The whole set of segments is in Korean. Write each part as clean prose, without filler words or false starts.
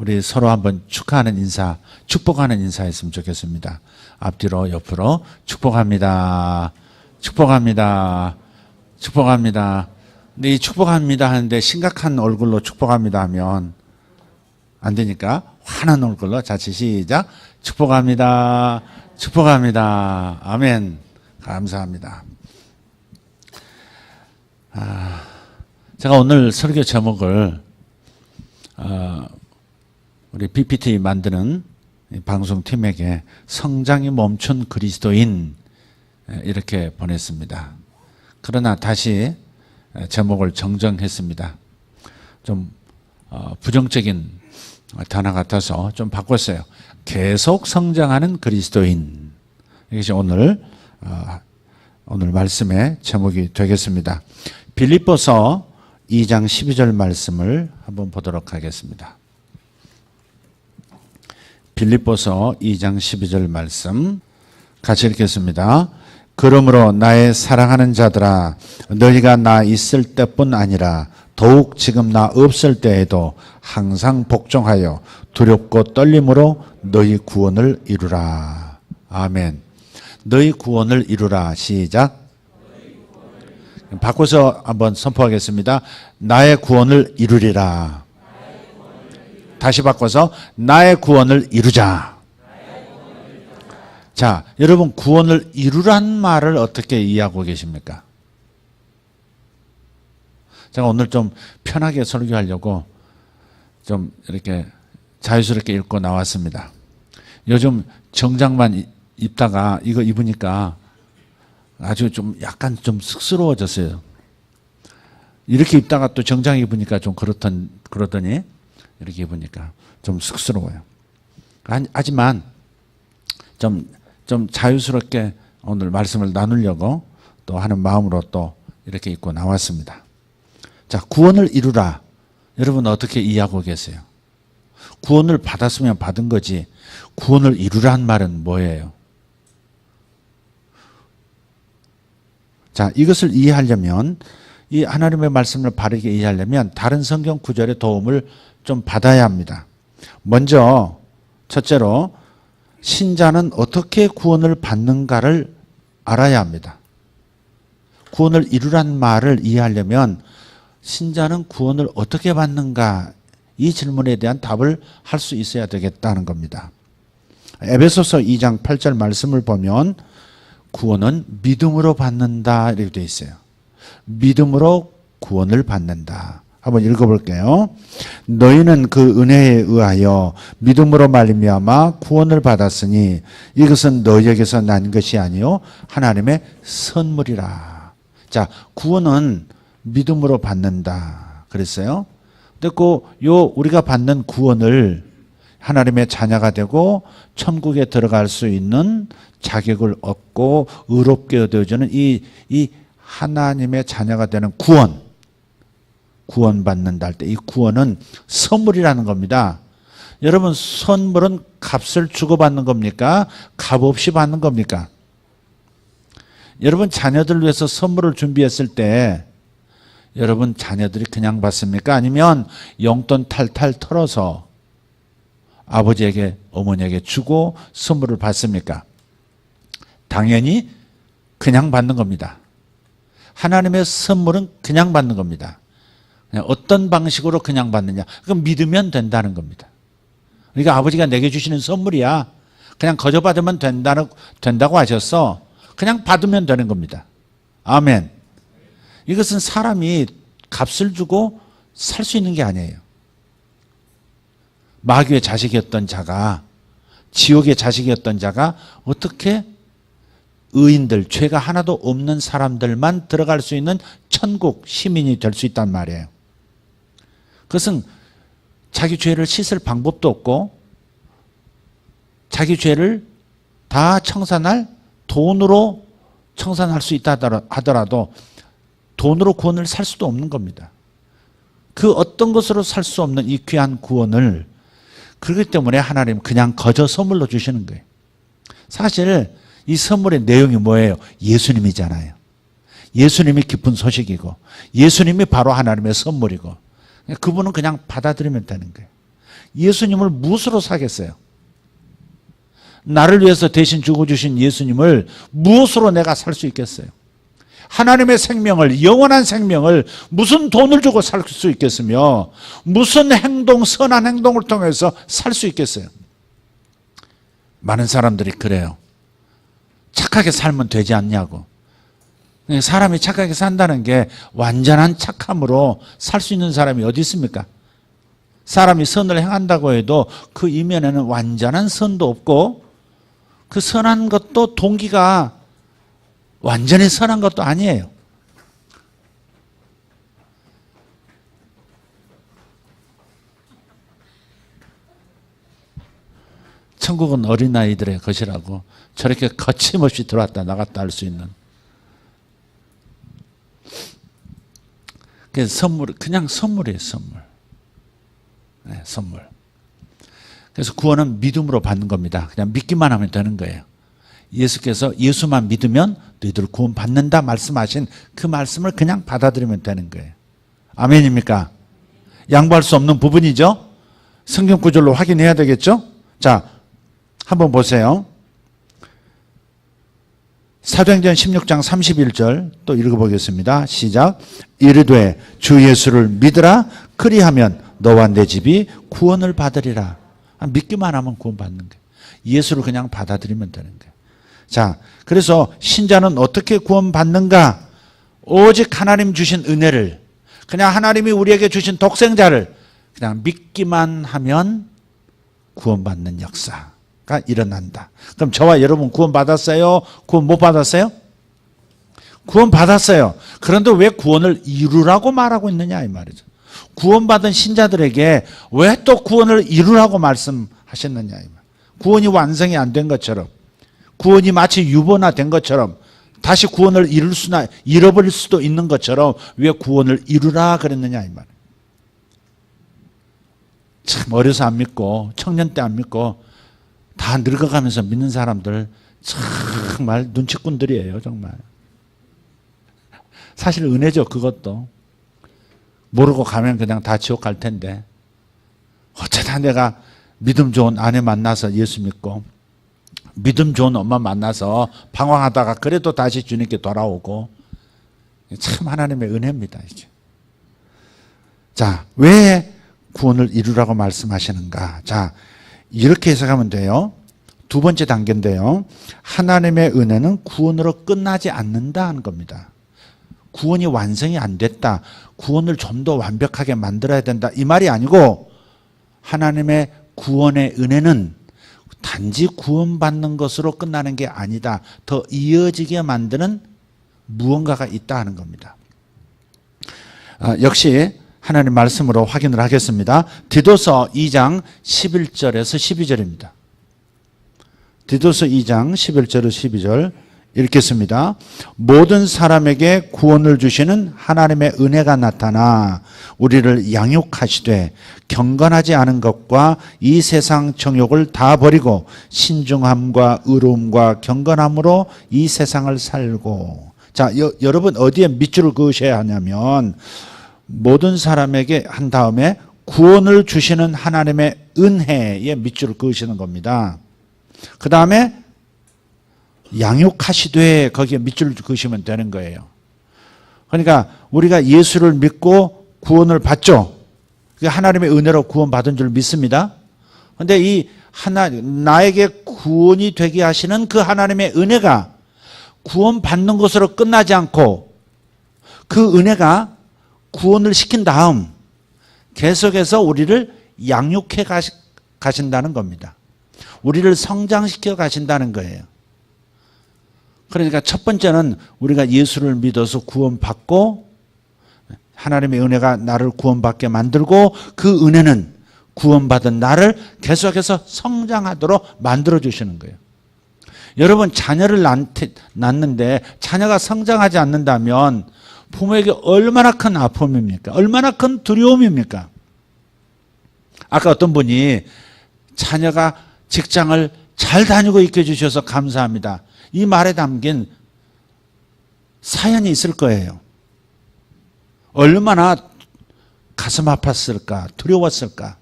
우리 서로 한번 축하하는 인사, 축복하는 인사 했으면 좋겠습니다. 앞뒤로 옆으로 축복합니다. 축복합니다. 축복합니다. 근데 이 축복합니다 하는데 심각한 얼굴로 축복합니다 하면 안 되니까 환한 얼굴로 같이 시작. 축복합니다. 축복합니다. 아멘. 감사합니다. 제가 오늘 설교 제목을 우리 PPT 만드는 방송팀에게 성장이 멈춘 그리스도인 이렇게 보냈습니다. 그러나 다시 제목을 정정했습니다. 좀 부정적인 단어 같아서 좀 바꿨어요. 계속 성장하는 그리스도인. 이것이 오늘 말씀의 제목이 되겠습니다. 빌립보서 2장 12절 말씀을 한번 보도록 하겠습니다. 빌립보서 2장 12절 말씀 같이 읽겠습니다. 그러므로 나의 사랑하는 자들아 너희가 나 있을 때뿐 아니라 더욱 지금 나 없을 때에도 항상 복종하여 두렵고 떨림으로 너희 구원을 이루라. 아멘. 너희 구원을 이루라. 시작. 바꿔서 한번 선포하겠습니다. 나의 구원을 이루리라. 다시 바꿔서 나의 구원을 이루자. 자, 여러분 구원을 이루란 말을 어떻게 이해하고 계십니까? 제가 오늘 좀 편하게 설교하려고 좀 이렇게 자유스럽게 읽고 나왔습니다. 요즘 정장만 입다가 이거 입으니까 아주 좀 약간 좀 쑥스러워졌어요. 이렇게 입다가 또 정장 입으니까 좀 그러더니 이렇게 입으니까 좀 쑥스러워요. 하지만 좀 자유스럽게 오늘 말씀을 나누려고 또 하는 마음으로 또 이렇게 입고 나왔습니다. 자, 구원을 이루라. 여러분 어떻게 이해하고 계세요? 구원을 받았으면 받은 거지 구원을 이루란 말은 뭐예요? 자, 이것을 이해하려면 이 하나님의 말씀을 바르게 이해하려면 다른 성경 구절의 도움을 좀 받아야 합니다. 먼저 첫째로 신자는 어떻게 구원을 받는가를 알아야 합니다. 구원을 이루란 말을 이해하려면 신자는 구원을 어떻게 받는가 이 질문에 대한 답을 할 수 있어야 되겠다는 겁니다. 에베소서 2장 8절 말씀을 보면 구원은 믿음으로 받는다 이렇게 되어 있어요. 믿음으로 구원을 받는다. 한번 읽어볼게요. 너희는 그 은혜에 의하여 믿음으로 말미암아 구원을 받았으니 이것은 너희에게서 난 것이 아니요 하나님의 선물이라. 자, 구원은 믿음으로 받는다 그랬어요. 근데 우리가 받는 구원을 하나님의 자녀가 되고 천국에 들어갈 수 있는 자격을 얻고 의롭게 얻어주는 이 하나님의 자녀가 되는 구원받는다 할 때 이 구원은 선물이라는 겁니다. 여러분 선물은 값을 주고 받는 겁니까? 값 없이 받는 겁니까? 여러분 자녀들 위해서 선물을 준비했을 때 여러분 자녀들이 그냥 받습니까? 아니면 용돈 탈탈 털어서 아버지에게 어머니에게 주고 선물을 받습니까? 당연히 그냥 받는 겁니다. 하나님의 선물은 그냥 받는 겁니다. 그냥 어떤 방식으로 그냥 받느냐? 그럼 믿으면 된다는 겁니다. 그러니까 아버지가 내게 주시는 선물이야. 그냥 거저 받으면 된다고 하셨어. 그냥 받으면 되는 겁니다. 아멘. 이것은 사람이 값을 주고 살 수 있는 게 아니에요. 마귀의 자식이었던 자가 지옥의 자식이었던 자가 어떻게 의인들, 죄가 하나도 없는 사람들만 들어갈 수 있는 천국 시민이 될 수 있단 말이에요. 그것은 자기 죄를 씻을 방법도 없고 자기 죄를 다 청산할 돈으로 청산할 수 있다 하더라도 돈으로 구원을 살 수도 없는 겁니다. 그 어떤 것으로 살 수 없는 이 귀한 구원을 그렇기 때문에 하나님은 그냥 거저 선물로 주시는 거예요. 사실 이 선물의 내용이 뭐예요? 예수님이잖아요. 예수님이 기쁜 소식이고 예수님이 바로 하나님의 선물이고 그분은 그냥 받아들이면 되는 거예요. 예수님을 무엇으로 사겠어요? 나를 위해서 대신 죽어주신 예수님을 무엇으로 내가 살 수 있겠어요? 하나님의 생명을, 영원한 생명을 무슨 돈을 주고 살 수 있겠으며 무슨 행동, 선한 행동을 통해서 살 수 있겠어요? 많은 사람들이 그래요. 착하게 살면 되지 않냐고. 사람이 착하게 산다는 게 완전한 착함으로 살 수 있는 사람이 어디 있습니까? 사람이 선을 행한다고 해도 그 이면에는 완전한 선도 없고 그 선한 것도 동기가 완전히 선한 것도 아니에요. 천국은 어린아이들의 것이라고 저렇게 거침없이 들어왔다 나갔다 할 수 있는. 그래서 선물, 그냥 선물이에요, 선물. 네, 선물. 그래서 구원은 믿음으로 받는 겁니다. 그냥 믿기만 하면 되는 거예요. 예수께서 예수만 믿으면 너희들 구원 받는다 말씀하신 그 말씀을 그냥 받아들이면 되는 거예요. 아멘입니까? 양보할 수 없는 부분이죠. 성경 구절로 확인해야 되겠죠. 자, 한번 보세요. 사도행전 16장 31절 또 읽어보겠습니다. 시작. 이르되 주 예수를 믿으라. 그리하면 너와 내 집이 구원을 받으리라. 믿기만 하면 구원 받는 거예요. 예수를 그냥 받아들이면 되는 거예요. 자, 그래서 신자는 어떻게 구원받는가? 오직 하나님 주신 은혜를, 그냥 하나님이 우리에게 주신 독생자를 그냥 믿기만 하면 구원받는 역사가 일어난다. 그럼 저와 여러분 구원받았어요? 구원 못 받았어요? 구원받았어요. 그런데 왜 구원을 이루라고 말하고 있느냐 이 말이죠. 구원받은 신자들에게 왜 또 구원을 이루라고 말씀하셨느냐 이 말. 구원이 완성이 안 된 것처럼, 구원이 마치 유보나된 것처럼 다시 구원을 잃어버릴 수도 있는 것처럼 왜 구원을 이루라 그랬느냐 이 말. 참 어려서 안 믿고 청년 때 안 믿고 다 늙어가면서 믿는 사람들 정말 눈치꾼들이에요 정말. 사실 은혜죠 그것도. 모르고 가면 그냥 다 지옥 갈 텐데 어쩌다 내가 믿음 좋은 아내 만나서 예수 믿고 믿음 좋은 엄마 만나서 방황하다가 그래도 다시 주님께 돌아오고 참 하나님의 은혜입니다. 이게. 자, 왜 구원을 이루라고 말씀하시는가? 자, 이렇게 해석하면 돼요. 두 번째 단계인데요. 하나님의 은혜는 구원으로 끝나지 않는다 하는 겁니다. 구원이 완성이 안 됐다. 구원을 좀 더 완벽하게 만들어야 된다. 이 말이 아니고 하나님의 구원의 은혜는 단지 구원받는 것으로 끝나는 게 아니다. 더 이어지게 만드는 무언가가 있다 하는 겁니다. 역시 하나님 말씀으로 확인을 하겠습니다. 디도서 2장 11절에서 12절입니다. 디도서 2장 11절에서 12절 읽겠습니다. 모든 사람에게 구원을 주시는 하나님의 은혜가 나타나 우리를 양육하시되 경건하지 않은 것과 이 세상 정욕을 다 버리고 신중함과 의로움과 경건함으로 이 세상을 살고. 자, 여러분 어디에 밑줄을 그으셔야 하냐면 모든 사람에게 한 다음에 구원을 주시는 하나님의 은혜에 밑줄을 그으시는 겁니다. 그 다음에 양육하시되 거기에 밑줄을 그으시면 되는 거예요. 그러니까 우리가 예수를 믿고 구원을 받죠. 하나님의 은혜로 구원받은 줄 믿습니다. 그런데 이 나에게 구원이 되게 하시는 그 하나님의 은혜가 구원받는 것으로 끝나지 않고 그 은혜가 구원을 시킨 다음 계속해서 우리를 양육해 가신다는 겁니다. 우리를 성장시켜 가신다는 거예요. 그러니까 첫 번째는 우리가 예수를 믿어서 구원받고 하나님의 은혜가 나를 구원받게 만들고 그 은혜는 구원받은 나를 계속해서 성장하도록 만들어주시는 거예요. 여러분 자녀를 낳는데 자녀가 성장하지 않는다면 부모에게 얼마나 큰 아픔입니까? 얼마나 큰 두려움입니까? 아까 어떤 분이 자녀가 직장을 잘 다니고 있게 해주셔서 감사합니다. 이 말에 담긴 사연이 있을 거예요. 얼마나 가슴 아팠을까, 두려웠을까.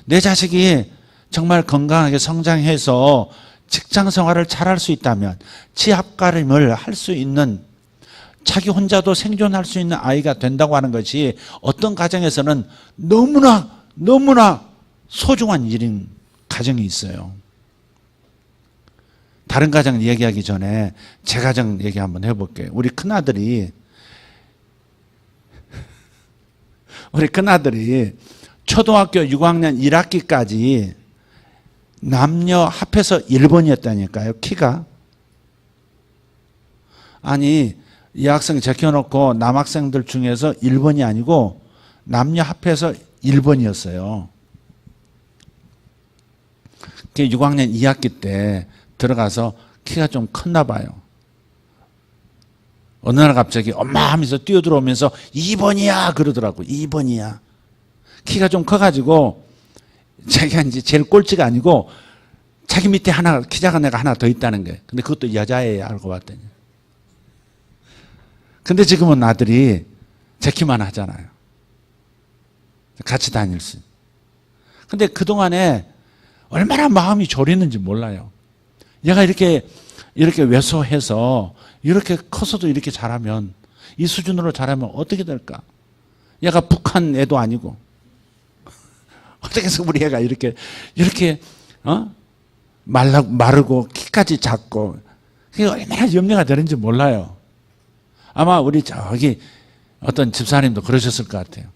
내 자식이 정말 건강하게 성장해서 직장 생활을 잘할 수 있다면, 지압가림을 할 수 있는, 자기 혼자도 생존할 수 있는 아이가 된다고 하는 것이 어떤 가정에서는 너무나 소중한 일인 가정이 있어요. 다른 가정 얘기하기 전에 제 가정 얘기 한번 해볼게요. 우리 큰아들이 초등학교 6학년 1학기까지 남녀 합해서 1번이었다니까요. 키가. 아니, 여학생 제껴놓고 남학생들 중에서 1번이 아니고 남녀 합해서 1번이었어요. 6학년 2학기 때 들어가서 키가 좀 컸나 봐요. 어느 날 갑자기 엄마 하면서 뛰어들어오면서 2번이야 그러더라고. 2번이야. 키가 좀 커가지고 자기가 이제 제일 꼴찌가 아니고 자기 밑에 하나, 키 작은 애가 하나 더 있다는 거예요. 근데 그것도 여자애야 알고 봤더니. 근데 지금은 아들이 제 키만 하잖아요. 같이 다닐 수. 근데 그동안에 얼마나 마음이 졸이는지 몰라요. 얘가 이렇게 왜소해서 이렇게 커서도 이렇게 잘하면, 이 수준으로 잘하면 어떻게 될까? 얘가 북한 애도 아니고 어떻게 해서 우리 애가 이렇게 마르고 키까지 작고, 그게 얼마나 염려가 되는지 몰라요. 아마 우리 저기 어떤 집사님도 그러셨을 것 같아요.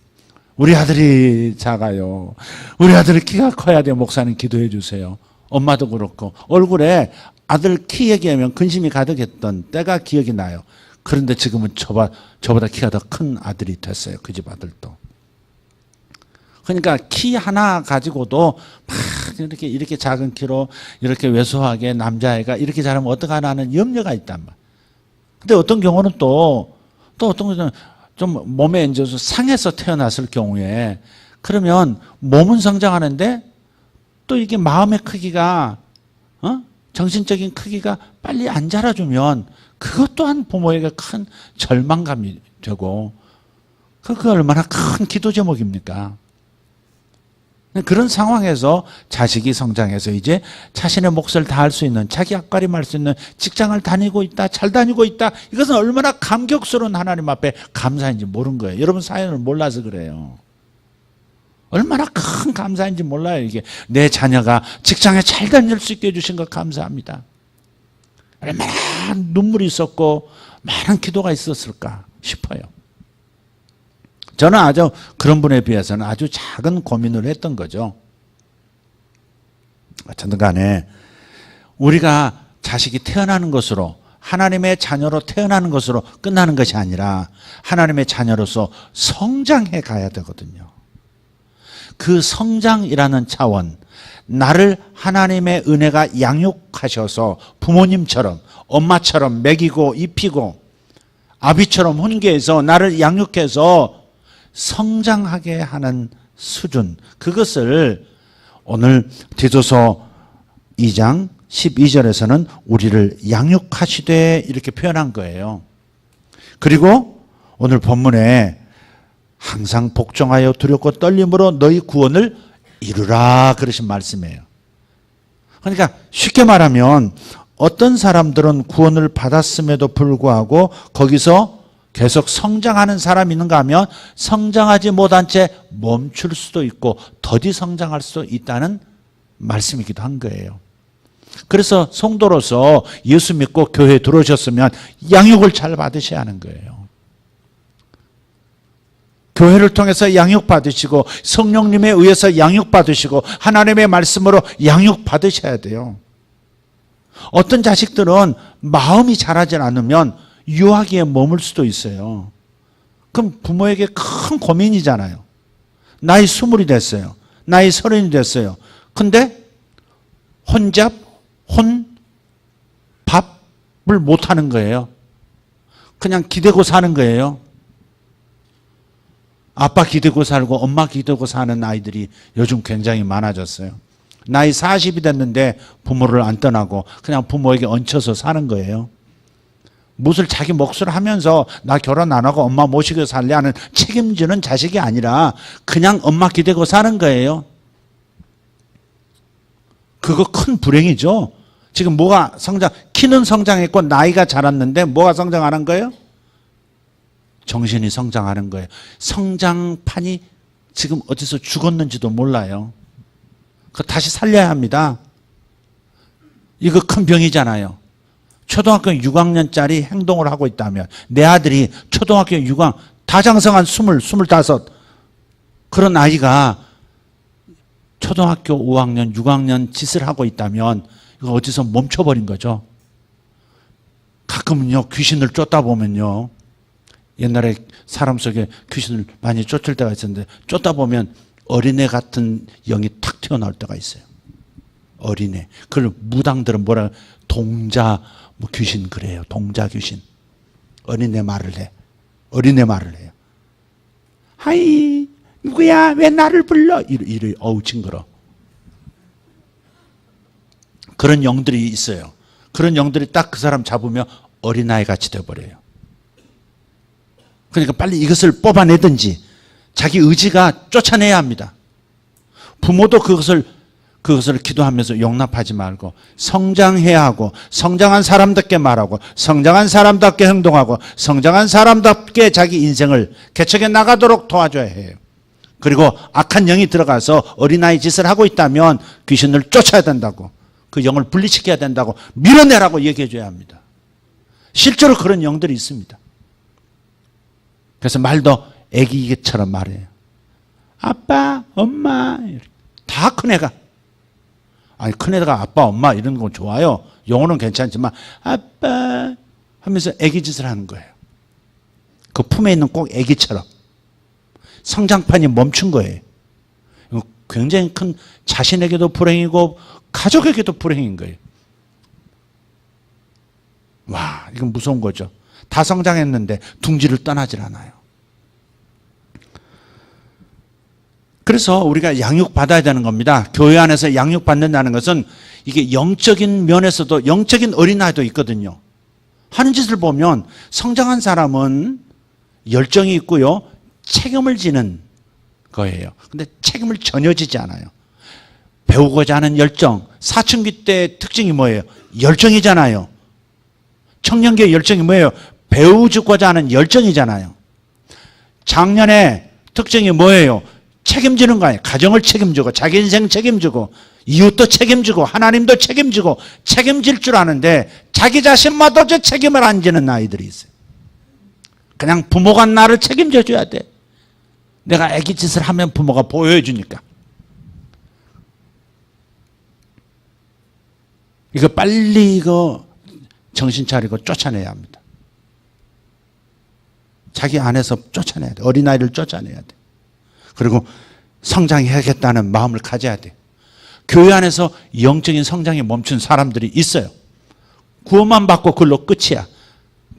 우리 아들이 작아요. 우리 아들이 키가 커야 돼요. 목사님 기도해 주세요. 엄마도 그렇고 얼굴에 아들 키 얘기하면 근심이 가득했던 때가 기억이 나요. 그런데 지금은 저보다 키가 더 큰 아들이 됐어요. 그 집 아들도. 그러니까 키 하나 가지고도 막 이렇게 작은 키로 이렇게 왜소하게 남자애가 이렇게 자라면 어떡하나 하는 염려가 있단 말이에요. 근데 어떤 경우는 또 어떤 경우는 좀 몸에 이제 상해서 태어났을 경우에, 그러면 몸은 성장하는데 또 이게 마음의 크기가, 정신적인 크기가 빨리 안 자라주면 그것 또한 부모에게 큰 절망감이 되고, 그게 얼마나 큰 기도 제목입니까? 그런 상황에서 자식이 성장해서 이제 자신의 몫을 다할 수 있는, 자기 앞가림할 수 있는 직장을 다니고 있다, 잘 다니고 있다, 이것은 얼마나 감격스러운 하나님 앞에 감사인지 모르는 거예요. 여러분 사연을 몰라서 그래요. 얼마나 큰 감사인지 몰라요. 이게 내 자녀가 직장에 잘 다닐 수 있게 해주신 것 감사합니다. 얼마나 눈물이 있었고 많은 기도가 있었을까 싶어요. 저는 아주 그런 분에 비해서는 아주 작은 고민을 했던 거죠. 어쨌든 간에 우리가 자식이 태어나는 것으로, 하나님의 자녀로 태어나는 것으로 끝나는 것이 아니라 하나님의 자녀로서 성장해 가야 되거든요. 그 성장이라는 차원, 나를 하나님의 은혜가 양육하셔서 부모님처럼, 엄마처럼 먹이고 입히고 아비처럼 훈계해서 나를 양육해서 성장하게 하는 수준, 그것을 오늘 디도서 2장 12절에서는 우리를 양육하시되 이렇게 표현한 거예요. 그리고 오늘 본문에 항상 복종하여 두렵고 떨림으로 너희 구원을 이루라 그러신 말씀이에요. 그러니까 쉽게 말하면 어떤 사람들은 구원을 받았음에도 불구하고 거기서 계속 성장하는 사람이 있는가 하면 성장하지 못한 채 멈출 수도 있고 더디 성장할 수도 있다는 말씀이기도 한 거예요. 그래서 성도로서 예수 믿고 교회에 들어오셨으면 양육을 잘 받으셔야 하는 거예요. 교회를 통해서 양육받으시고 성령님에 의해서 양육받으시고 하나님의 말씀으로 양육받으셔야 돼요. 어떤 자식들은 마음이 자라지 않으면 유아기에 머물 수도 있어요. 그럼 부모에게 큰 고민이잖아요. 나이 20이 됐어요. 나이 30이 됐어요. 근데 밥을 못하는 거예요. 그냥 기대고 사는 거예요. 아빠 기대고 살고 엄마 기대고 사는 아이들이 요즘 굉장히 많아졌어요. 나이 40이 됐는데 부모를 안 떠나고 그냥 부모에게 얹혀서 사는 거예요. 무엇을 자기 몫을 하면서 나 결혼 안 하고 엄마 모시고 살래 하는 책임지는 자식이 아니라 그냥 엄마 기대고 사는 거예요. 그거 큰 불행이죠. 지금 뭐가 키는 성장했고 나이가 자랐는데 뭐가 성장 안 한 거예요? 정신이 성장하는 거예요. 성장판이 지금 어디서 죽었는지도 몰라요. 그거 다시 살려야 합니다. 이거 큰 병이잖아요. 초등학교 6학년짜리 행동을 하고 있다면 내 아들이 초등학교 6학년 다 장성한 20, 25 그런 아이가 초등학교 5학년, 6학년 짓을 하고 있다면 이거 어디서 멈춰버린 거죠. 가끔은요 귀신을 쫓다 보면요, 옛날에 사람 속에 귀신을 많이 쫓을 때가 있었는데 쫓다 보면 어린애 같은 영이 탁 튀어나올 때가 있어요. 어린애. 그걸 무당들은 뭐라 동자 뭐 귀신 그래요. 동자 귀신. 어린애 말을 해. 어린애 말을 해요. 하이 누구야? 왜 나를 불러? 이래 어우 징그러. 그런 영들이 있어요. 그런 영들이 딱 그 사람 잡으면 어린아이 같이 돼버려요. 그러니까 빨리 이것을 뽑아내든지 자기 의지가 쫓아내야 합니다. 부모도 그것을 기도하면서 용납하지 말고 성장해야 하고 성장한 사람답게 말하고 성장한 사람답게 행동하고 성장한 사람답게 자기 인생을 개척해 나가도록 도와줘야 해요. 그리고 악한 영이 들어가서 어린아이 짓을 하고 있다면 귀신을 쫓아야 된다고, 그 영을 분리시켜야 된다고, 밀어내라고 얘기해 줘야 합니다. 실제로 그런 영들이 있습니다. 그래서 말도 애기처럼 말해요. 아빠, 엄마. 다 큰애가. 아니, 큰애가 아빠, 엄마 이런 건 좋아요. 영어는 괜찮지만 아빠 하면서 애기 짓을 하는 거예요. 그 품에 있는 꼭 애기처럼. 성장판이 멈춘 거예요. 굉장히 큰, 자신에게도 불행이고 가족에게도 불행인 거예요. 와, 이건 무서운 거죠. 다 성장했는데 둥지를 떠나질 않아요. 그래서 우리가 양육받아야 되는 겁니다. 교회 안에서 양육받는다는 것은 이게 영적인 면에서도 영적인 어린아이도 있거든요. 하는 짓을 보면 성장한 사람은 열정이 있고요, 책임을 지는 거예요. 근데 책임을 전혀 지지 않아요. 배우고자 하는 열정. 사춘기 때 특징이 뭐예요? 열정이잖아요. 청년기의 열정이 뭐예요? 배우고자 하는 열정이잖아요. 작년에 특징이 뭐예요? 책임지는 거 아니에요. 가정을 책임지고 자기 인생 책임지고 이웃도 책임지고 하나님도 책임지고 책임질 줄 아는데 자기 자신마저도 책임을 안 지는 아이들이 있어요. 그냥 부모가 나를 책임져 줘야 돼. 내가 애기 짓을 하면 부모가 보호해 주니까. 이거 빨리 이거 정신 차리고 쫓아내야 합니다. 자기 안에서 쫓아내야 돼. 어린아이를 쫓아내야 돼. 그리고 성장해야겠다는 마음을 가져야 돼. 교회 안에서 영적인 성장이 멈춘 사람들이 있어요. 구원만 받고 그걸로 끝이야.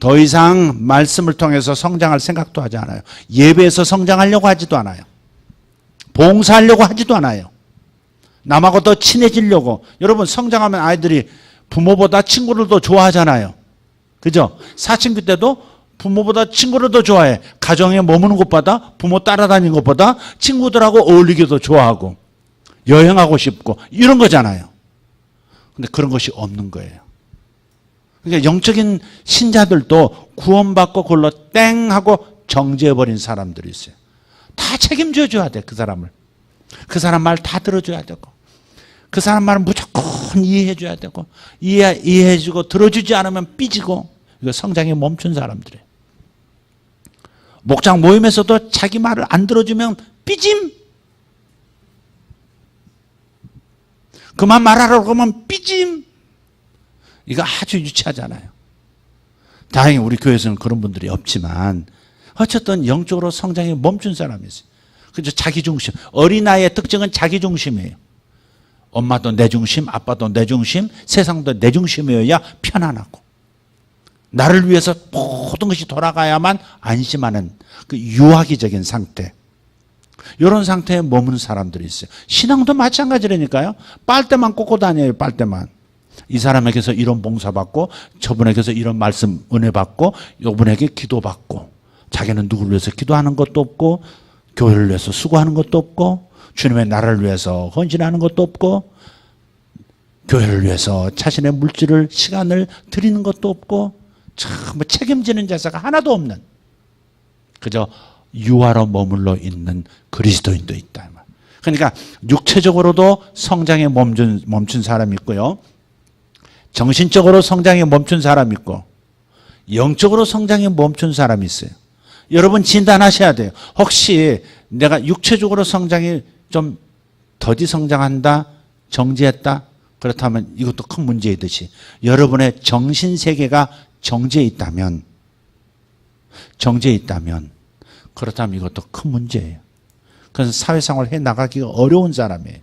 더 이상 말씀을 통해서 성장할 생각도 하지 않아요. 예배에서 성장하려고 하지도 않아요. 봉사하려고 하지도 않아요. 남하고 더 친해지려고. 여러분, 성장하면 아이들이 부모보다 친구를 더 좋아하잖아요. 그죠? 사춘기 때도 부모보다 친구를 더 좋아해. 가정에 머무는 것보다 부모 따라다니는 것보다 친구들하고 어울리기 더 좋아하고 여행하고 싶고 이런 거잖아요. 근데 그런 것이 없는 거예요. 그러니까 영적인 신자들도 구원받고 그걸로 땡 하고 정지해버린 사람들이 있어요. 다 책임져 줘야 돼, 그 사람을. 그 사람 말 다 들어줘야 되고 그 사람 말은 무조건 이해해 줘야 되고 이해해 주고 들어주지 않으면 삐지고. 이거 성장이 멈춘 사람들이에요. 목장 모임에서도 자기 말을 안 들어주면 삐짐. 그만 말하라고 하면 삐짐. 이거 아주 유치하잖아요. 다행히 우리 교회에서는 그런 분들이 없지만 어쨌든 영적으로 성장이 멈춘 사람이 있어요. 그죠? 자기중심. 어린아이의 특징은 자기중심이에요. 엄마도 내 중심, 아빠도 내 중심, 세상도 내 중심이어야 편안하고 나를 위해서 모든 것이 돌아가야만 안심하는 그 유아기적인 상태. 이런 상태에 머무는 사람들이 있어요. 신앙도 마찬가지라니까요. 빨대만 꽂고 다녀요, 빨대만. 이 사람에게서 이런 봉사받고 저분에게서 이런 말씀 은혜 받고 이분에게 기도받고 자기는 누구를 위해서 기도하는 것도 없고 교회를 위해서 수고하는 것도 없고 주님의 나라를 위해서 헌신하는 것도 없고 교회를 위해서 자신의 물질을, 시간을 드리는 것도 없고 참 책임지는 자세가 하나도 없는, 그저 유아로 머물러 있는 그리스도인도 있다. 그러니까 육체적으로도 성장에 멈춘 사람이 있고요, 정신적으로 성장에 멈춘 사람이 있고, 영적으로 성장에 멈춘 사람이 있어요. 여러분 진단하셔야 돼요. 혹시 내가 육체적으로 성장이 좀 더디 성장한다, 정지했다, 그렇다면 이것도 큰 문제이듯이 여러분의 정신세계가 정지해 있다면 그렇다면 이것도 큰 문제예요. 그래서 사회생활을 해나가기가 어려운 사람이에요.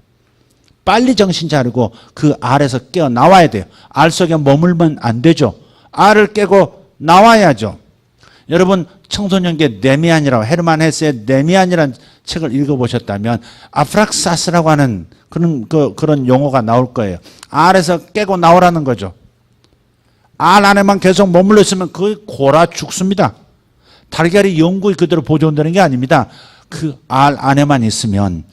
빨리 정신 차리고 그 알에서 깨어나와야 돼요. 알 속에 머물면 안 되죠. 알을 깨고 나와야죠. 여러분 청소년기에 네미안이라고, 헤르만 헤세의 네미안이라는 책을 읽어보셨다면 아프락사스라고 하는 그런 용어가 나올 거예요. 알에서 깨고 나오라는 거죠. 알 안에만 계속 머물러 있으면 그 골아 죽습니다. 달걀이 영구히 그대로 보존되는 게 아닙니다. 그 알 안에만 있으면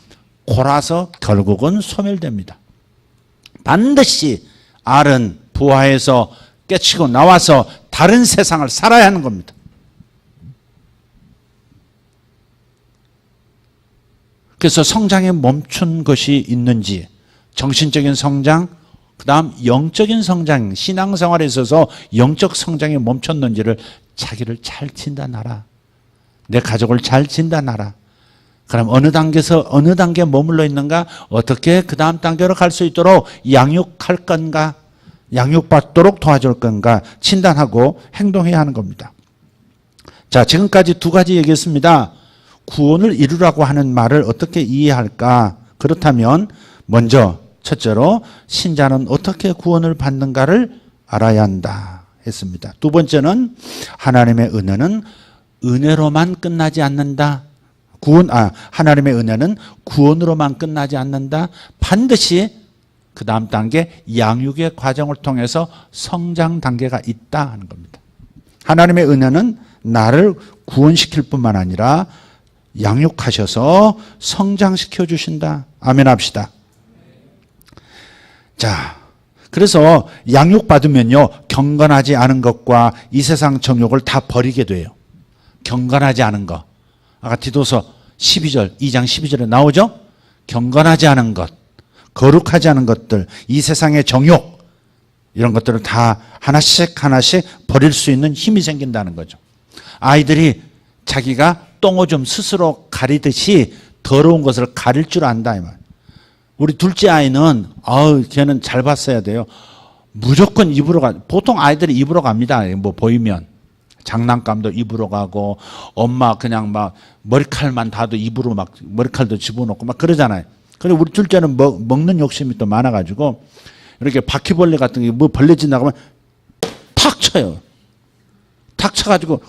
골아서 결국은 소멸됩니다. 반드시 알은 부화해서 깨치고 나와서 다른 세상을 살아야 하는 겁니다. 그래서 성장에 멈춘 것이 있는지, 정신적인 성장, 그 다음 영적인 성장, 신앙생활에 있어서 영적 성장에 멈췄는지를 자기를 잘 진단하라. 내 가족을 잘 진단하라. 그럼 어느 단계에서 어느 단계에 머물러 있는가, 어떻게 그 다음 단계로 갈 수 있도록 양육할 건가, 양육받도록 도와줄 건가 진단하고 행동해야 하는 겁니다. 자, 지금까지 두 가지 얘기했습니다. 구원을 이루라고 하는 말을 어떻게 이해할까? 그렇다면 먼저 첫째로 신자는 어떻게 구원을 받는가를 알아야 한다 했습니다. 두 번째는 하나님의 은혜는 은혜로만 끝나지 않는다. 하나님의 은혜는 구원으로만 끝나지 않는다. 반드시 그 다음 단계 양육의 과정을 통해서 성장 단계가 있다 하는 겁니다. 하나님의 은혜는 나를 구원시킬 뿐만 아니라 양육하셔서 성장시켜 주신다. 아멘 합시다. 자, 그래서 양육받으면요, 경건하지 않은 것과 이 세상 정욕을 다 버리게 돼요. 경건하지 않은 것. 아까 디도서 2장 12절에 나오죠? 경건하지 않은 것, 거룩하지 않은 것들, 이 세상의 정욕, 이런 것들을 다 하나씩 버릴 수 있는 힘이 생긴다는 거죠. 아이들이 자기가 똥오줌 스스로 가리듯이 더러운 것을 가릴 줄 안다 이 말. 우리 둘째 아이는 걔는 잘 봤어야 돼요. 무조건 입으로 보통 아이들이 입으로 갑니다. 뭐 보이면 장난감도 입으로 가고, 엄마 그냥 막 머리칼만 ಧಾ도 입으로 막 머리칼도 집어넣고 막 그러잖아요. 그리고 우리 둘째는 먹는 욕심이 또 많아가지고 이렇게 바퀴벌레 같은 게 뭐 벌레 지나가면 탁 쳐요. 탁 쳐가지고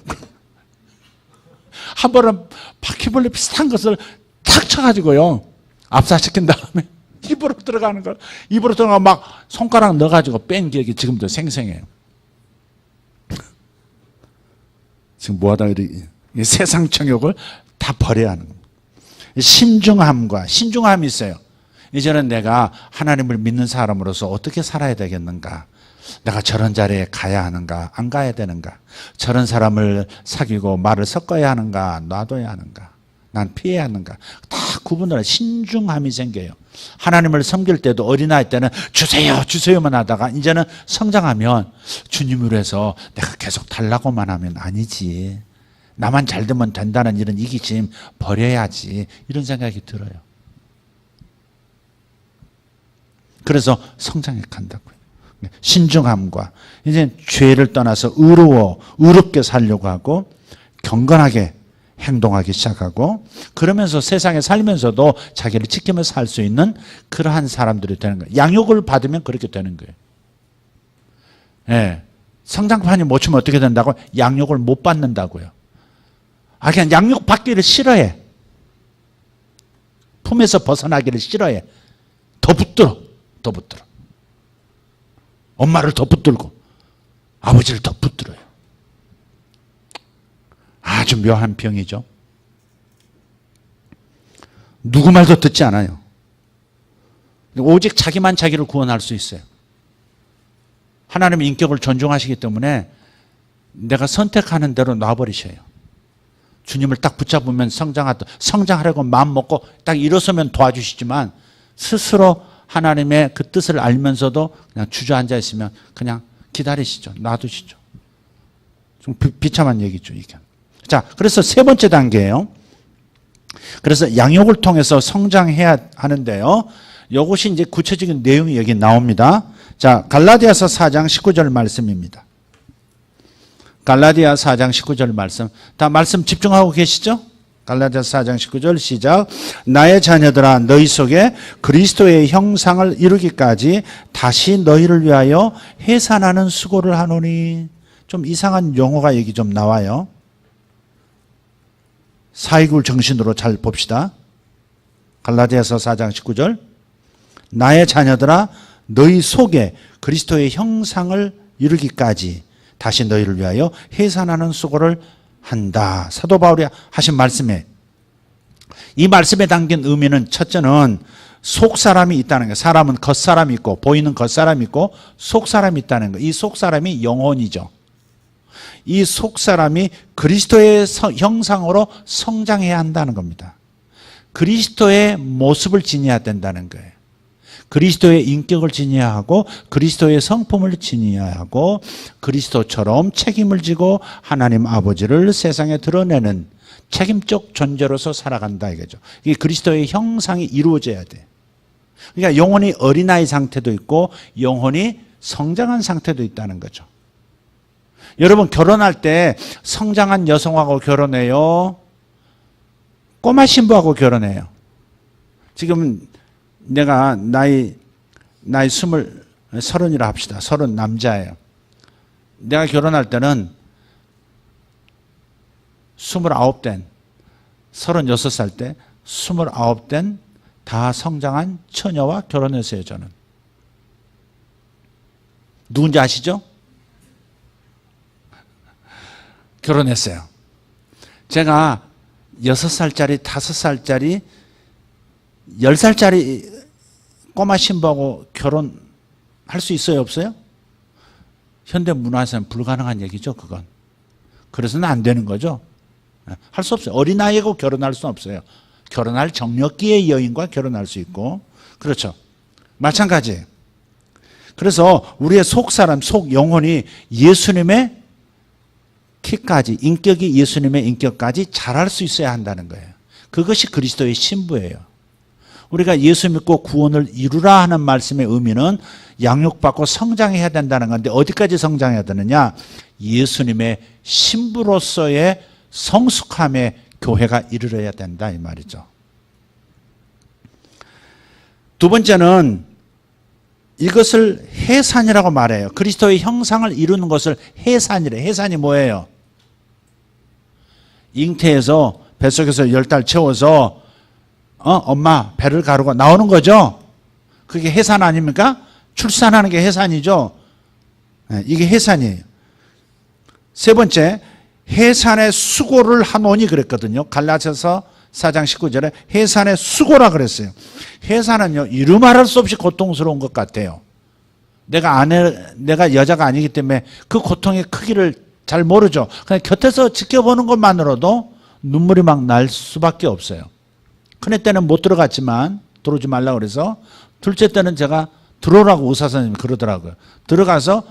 한 번은 바퀴벌레 비슷한 것을 탁 쳐가지고요, 압사시킨 다음에 입으로 들어가는 걸, 입으로 들어가면 막 손가락 넣어가지고 뺀 기억이 지금도 생생해요. 지금 뭐하다 이 세상 정욕을 다 버려야 하는 겁니다. 신중함이 있어요. 이제는 내가 하나님을 믿는 사람으로서 어떻게 살아야 되겠는가? 내가 저런 자리에 가야 하는가, 안 가야 되는가? 저런 사람을 사귀고 말을 섞어야 하는가, 놔둬야 하는가? 난 피해야 하는가? 다 구분을, 신중함이 생겨요. 하나님을 섬길 때도 어린아이 때는 주세요만 하다가 이제는 성장하면 주님으로 해서 내가 계속 달라고만 하면 아니지. 나만 잘 되면 된다는 이런 이기심 버려야지. 이런 생각이 들어요. 그래서 성장해 간다고요. 신중함과 이제 죄를 떠나서 의롭게 살려고 하고 경건하게 행동하기 시작하고, 그러면서 세상에 살면서도 자기를 지키면서 살 수 있는 그러한 사람들이 되는 거예요. 양육을 받으면 그렇게 되는 거예요. 예. 성장판이 못 추면 어떻게 된다고? 양육을 못 받는다고요. 그냥 양육 받기를 싫어해. 품에서 벗어나기를 싫어해. 더 붙들어. 엄마를 더 붙들고 아버지를 더 붙들어요. 아주 묘한 병이죠. 누구 말도 듣지 않아요. 오직 자기만 자기를 구원할 수 있어요. 하나님의 인격을 존중하시기 때문에 내가 선택하는 대로 놔버리셔요. 주님을 딱 붙잡으면 성장하려고 마음 먹고 딱 일어서면 도와주시지만 스스로 하나님의 그 뜻을 알면서도 그냥 주저앉아 있으면 그냥 기다리시죠. 놔두시죠. 좀 비참한 얘기죠, 이게. 자, 그래서 세 번째 단계예요. 그래서 양육을 통해서 성장해야 하는데요. 이것이 이제 구체적인 내용이 여기 나옵니다. 자, 갈라디아서 4장 19절 말씀입니다. 갈라디아 4장 19절 말씀. 다 말씀 집중하고 계시죠? 갈라디아 4장 19절 시작. 나의 자녀들아 너희 속에 그리스도의 형상을 이루기까지 다시 너희를 위하여 해산하는 수고를 하노니. 좀 이상한 용어가 여기 좀 나와요. 4.29 정신으로 잘 봅시다. 갈라디아서 4장 19절. 나의 자녀들아 너희 속에 그리스도의 형상을 이루기까지 다시 너희를 위하여 해산하는 수고를 한다. 사도 바울이 하신 말씀에, 이 말씀에 담긴 의미는 첫째는 속사람이 있다는 거예요. 사람은 겉사람이 있고 보이는 겉사람이 있고 속사람이 있다는 거예요. 이 속사람이 영혼이죠. 이 속사람이 그리스도의 형상으로 성장해야 한다는 겁니다. 그리스도의 모습을 지녀야 된다는 거예요. 그리스도의 인격을 지녀야 하고 그리스도의 성품을 지녀야 하고 그리스도처럼 책임을 지고 하나님 아버지를 세상에 드러내는 책임적 존재로서 살아간다 이거죠. 이게 그리스도의 형상이 이루어져야 돼. 그러니까 영혼이 어린아이 상태도 있고 영혼이 성장한 상태도 있다는 거죠. 여러분 결혼할 때 성장한 여성하고 결혼해요? 꼬마 신부하고 결혼해요? 지금 내가 나이 30이라 합시다. 30 남자예요. 내가 결혼할 때는 29된 36살 때 29된 다 성장한 처녀와 결혼했어요. 저는. 누군지 아시죠? 결혼했어요. 제가 6살짜리, 5살짜리, 10살짜리 꼬마 신부하고 결혼할 수 있어요? 없어요? 현대 문화에서는 불가능한 얘기죠, 그건. 그래서는 안 되는 거죠. 할 수 없어요. 어린아이하고 결혼할 수는 없어요. 결혼할 정력기의 여인과 결혼할 수 있고. 그렇죠. 마찬가지예요. 그래서 우리의 속사람, 속 영혼이 예수님의 키까지, 인격이 예수님의 인격까지 자랄 수 있어야 한다는 거예요. 그것이 그리스도의 신부예요. 우리가 예수 믿고 구원을 이루라 하는 말씀의 의미는 양육받고 성장해야 된다는 건데 어디까지 성장해야 되느냐? 예수님의 신부로서의 성숙함에 교회가 이르러야 된다 이 말이죠. 두 번째는 이것을 해산이라고 말해요. 그리스도의 형상을 이루는 것을 해산이래. 해산이 뭐예요? 잉태해서 뱃속에서 10달 채워서 엄마 배를 가르고 나오는 거죠. 그게 해산 아닙니까? 출산하는 게 해산이죠. 이게 해산이에요. 세 번째, 해산의 수고를 하노니 그랬거든요. 갈라디아서 4장 19절에 해산의 수고라 그랬어요. 해산은요, 이루 말할 수 없이 고통스러운 것 같아요. 내가 여자가 아니기 때문에 그 고통의 크기를 잘 모르죠. 그냥 곁에서 지켜보는 것만으로도 눈물이 막 날 수밖에 없어요. 큰애 때는 못 들어갔지만 들어오지 말라고 그래서 둘째 때는 제가 들어오라고 의사 선생님이 그러더라고요. 들어가서